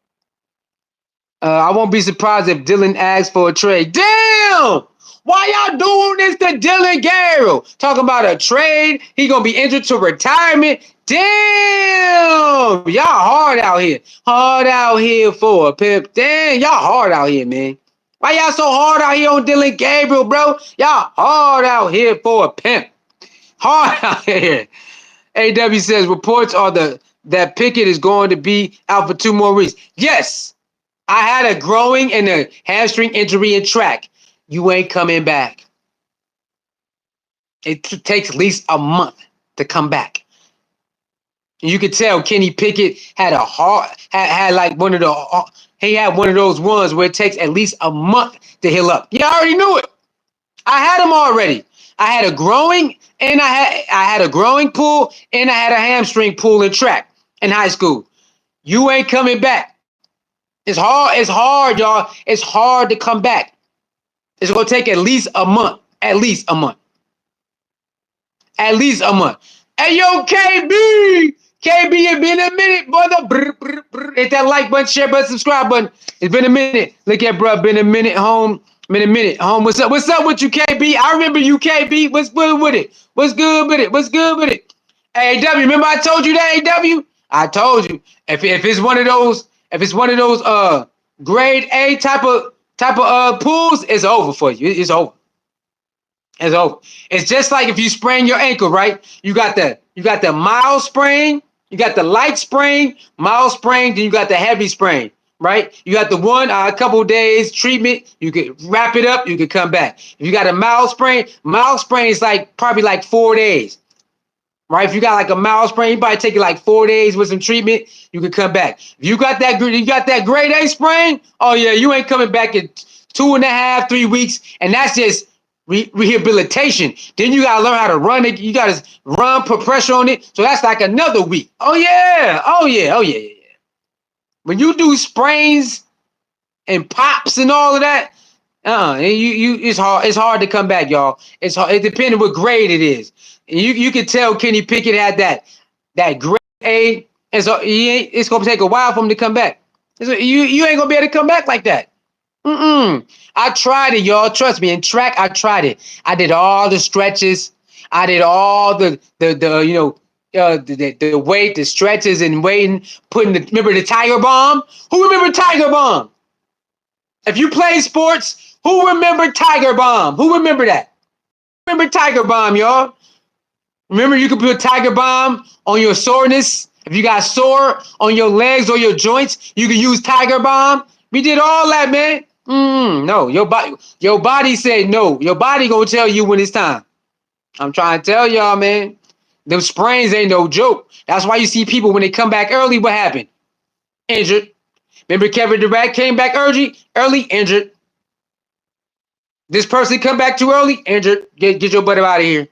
I won't be surprised if Dylan asks for a trade. Damn! Why y'all doing this to Dylan Gabriel? Talking about a trade. He gonna be injured to retirement. Damn! Y'all hard out here. Hard out here for a pimp. Damn, y'all hard out here, man. Why y'all so hard out here on Dylan Gabriel, bro? Y'all hard out here for a pimp. Hard out here. AW says reports are that Pickett is going to be out for 2 more weeks. Yes, I had a growing and a hamstring injury in track. You ain't coming back. It takes at least a month to come back. And you could tell Kenny Pickett had had like one of those ones where it takes at least a month to heal up. You already knew it. I had him already. I had a growing and I had a growing pull and I had a hamstring pull in track in high school. You ain't coming back. It's hard, y'all. It's hard to come back. It's gonna take at least a month. At least a month. At least a month. Hey yo, KB! KB, it's been a minute, brother. Hit that like button, share button, subscribe button. It's been a minute. Look at bro, been a minute home. Been a minute home. What's up? What's up with you, KB? I remember you, KB. What's good with it? What's good with it? What's good with it? Hey, AW, remember I told you that, AW? I told you. If it's one of those, grade A type of pools, it's over for you. It's over. It's over. It's just like if you sprain your ankle, right? You got the mild sprain, you got the light sprain, mild sprain, then you got the heavy sprain, right? You got the one a couple of days treatment, you could wrap it up, you could come back. If you got a mild sprain is like probably like 4 days. Right? If you got like a mild sprain, you probably take it like 4 days with some treatment, you could come back. If you got that grade A sprain, oh yeah, you ain't coming back in 2.5, 3 weeks, and that's just rehabilitation. Then you gotta learn how to run it. You gotta run, put pressure on it. So that's like another week. Oh yeah. When you do sprains and pops and all of that, it's hard to come back, y'all. It's hard. It depends on what grade it is. And you can tell Kenny Pickett had that grade A, and so it's gonna take a while for him to come back. You ain't gonna be able to come back like that. I tried it, y'all. Trust me. In track, I tried it. I did all the stretches. I did all the weight, the stretches and waiting, remember the Tiger Bomb? Who remember Tiger Bomb? If you play sports, who remember Tiger Bomb? Who remember that? Remember Tiger Bomb, y'all? Remember you could put Tiger Bomb on your soreness. If you got sore on your legs or your joints, you can use Tiger Bomb. We did all that, man. No, your body said no. Your body gonna tell you when it's time. I'm trying to tell y'all, man. Them sprains ain't no joke. That's why you see people when they come back early, what happened? Injured. Remember Kevin Durant came back early, injured. This person come back too early, injured. Get your butt out of here.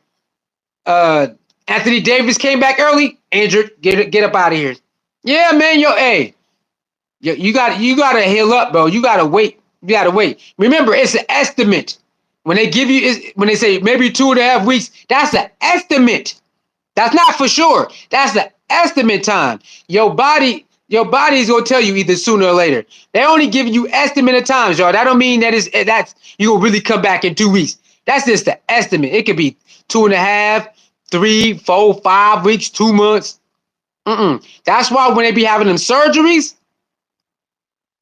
Anthony Davis came back early, injured. Get up out of here. Yeah, man. Hey, you gotta heal up, bro. You gotta wait. You gotta wait. Remember, it's an estimate. When they give you, when they say maybe 2.5 weeks, that's an estimate. That's not for sure. That's the estimate time. Your body is gonna tell you either sooner or later. They only give you estimate of times, y'all. That don't mean that's you gonna really come back in 2 weeks. That's just the estimate. It could be 2.5, 3, 4, 5 weeks, 2 months. That's why when they be having them surgeries,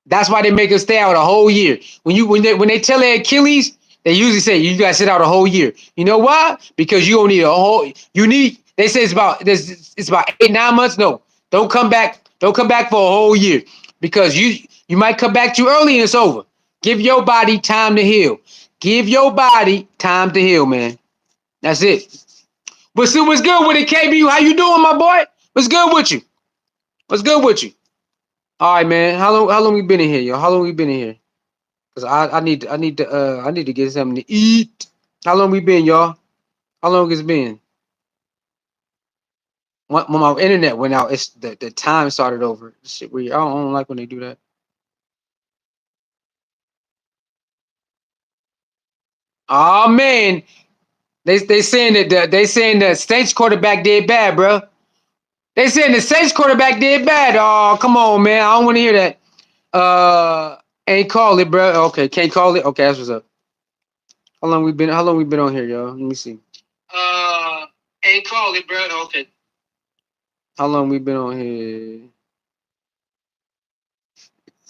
that's why they make us stay out a whole year. When they tell their Achilles, they usually say you gotta sit out a whole year. You know why? Because you don't need a whole. They say it's about 8, 9 months. No, don't come back. Don't come back for a whole year because you might come back too early and it's over. Give your body time to heal. Give your body time to heal, man. That's it. But see what's good with it, KB? How you doing, my boy? What's good with you? What's good with you? All right, man. How long we been in here, yo? How long we been in here? Cause I need to get something to eat. How long we been, y'all? How long it's been? When my internet went out, it's the time started over. Shit weird. I don't like when they do that. Oh man, they saying that the Saints quarterback did bad, bro. They saying the Saints quarterback did bad. Oh, come on, man. I don't want to hear that. Ain't call it, bro. Okay, can't call it. Okay, that's what's up. How long we been on here, y'all? Let me see. Ain't call it, bro. Okay. How long we been on here?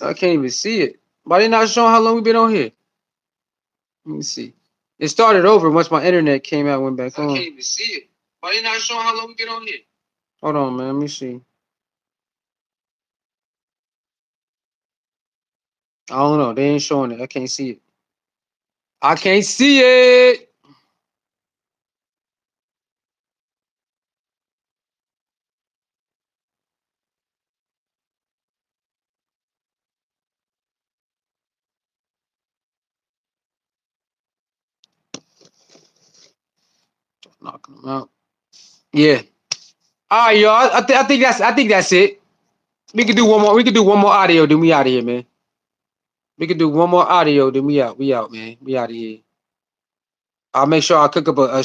I can't even see it. Why they not showing how long we been on here? Let me see. It started over once my internet came out, went back on. I can't even see it. Why they not showing how long we been on here? Hold on, man. Let me see. I don't know. They ain't showing it. I can't see it. I can't see it. Knocking them out. Yeah. All right, y'all. I think that's it. We could do one more. We could do one more audio. Then we out of here, man. We could do one more audio. Then we out. We out, man. We out of here. I'll make sure I cook up a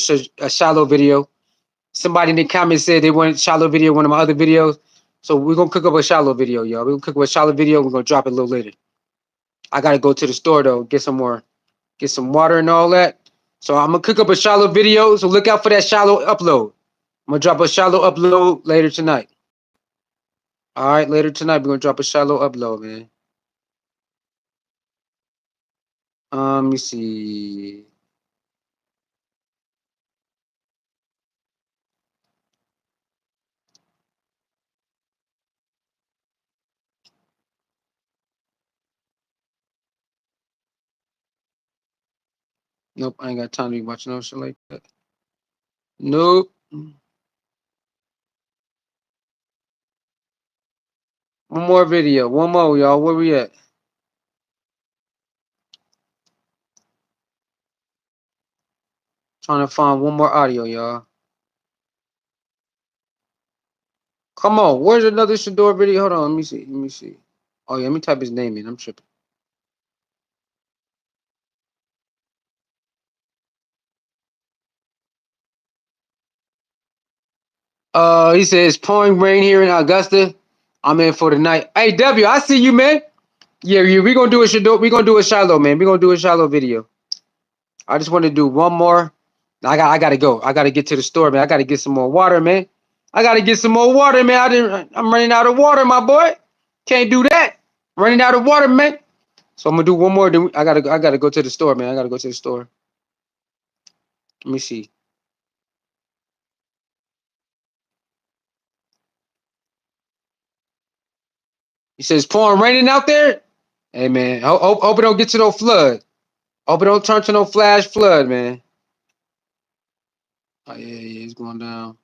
shallow video. Somebody in the comments said they wanted shallow video, one of my other videos. So we're gonna cook up a shallow video, y'all. We're gonna cook up a shallow video. We're gonna drop it a little later. I gotta go to the store though, get some water and all that. So I'm gonna cook up a shallow video. So look out for that shallow upload. I'm gonna drop a shallow upload later tonight. All right, later tonight we're gonna drop a shallow upload, man. Let me see. Nope, I ain't got time to be watching no shit like that. Nope. One more video. One more, y'all. Where we at? Trying to find one more audio, y'all. Come on. Where's another Shedeur video? Hold on. Let me see. Let me see. Oh, yeah. Let me type his name in. I'm tripping. He says pouring rain here in Augusta. I'm in for the night. Hey, W, I see you, man. Yeah, we gonna do a Shedeur. We gonna do a shallow, man. We gonna do a shallow video. I just want to do one more. I gotta go. I gotta get to the store, man. I gotta get some more water, man. I gotta get some more water, man. I'm running out of water, my boy. Can't do that. Running out of water, man. So I'm gonna do one more. Then I gotta go to the store, man. I gotta go to the store. Let me see. He says pouring raining out there. Hey man, hope it don't get to no flood. Hope it don't turn to no flash flood, man. Oh yeah, it's going down.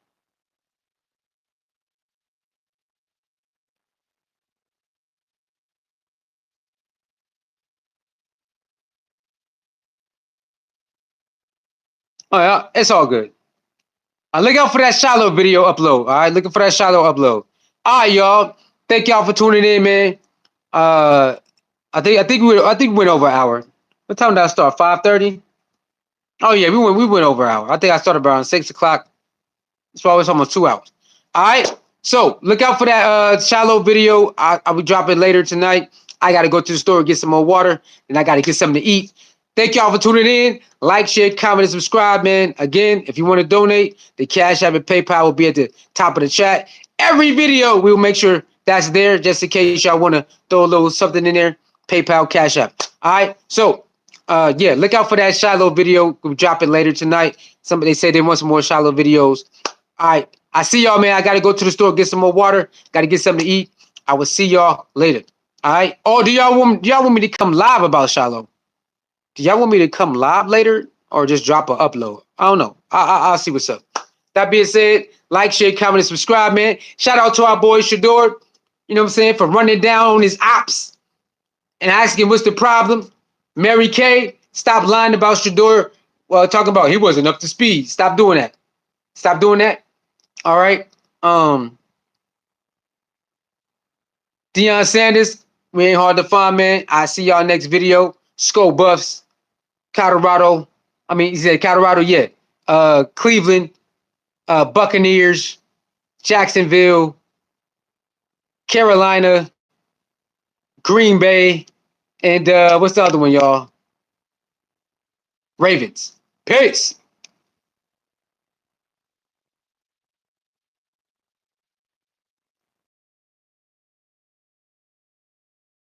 Oh yeah, it's all good. Look out for that Shiloh video upload. All right, looking for that Shiloh upload. All right, y'all. Thank y'all for tuning in, man. I think we went over an hour. What time did I start? 5:30. Oh yeah, we went over an hour. I think I started around 6 o'clock. It's always almost 2 hours. All right. So look out for that Shiloh video. I will drop it later tonight. I gotta go to the store and get some more water, and I gotta get something to eat. Thank y'all for tuning in. Like, share, comment, and subscribe, man. Again, if you want to donate, the Cash App and PayPal will be at the top of the chat. Every video, we'll make sure that's there just in case y'all want to throw a little something in there. PayPal, Cash App. All right. So, yeah, look out for that Shiloh video. We'll drop it later tonight. Somebody said they want some more Shiloh videos. All right. I see y'all, man. I got to go to the store, get some more water. Got to get something to eat. I will see y'all later. All right. Oh, do y'all want me to come live about Shiloh? Do y'all want me to come live later or just drop an upload? I don't know. I'll see what's up. That being said, like, share, comment, and subscribe, man. Shout out to our boy Shedeur, you know what I'm saying, for running down on his ops and asking what's the problem. Mary Kay, stop lying about Shedeur. Well, talking about he wasn't up to speed. Stop doing that. Stop doing that. All right. Deion Sanders, we ain't hard to find, man. I see y'all next video. Skull Buffs, Colorado. I mean, he said Colorado, yeah. Cleveland, Buccaneers, Jacksonville, Carolina, Green Bay, and what's the other one, y'all? Ravens. Peace.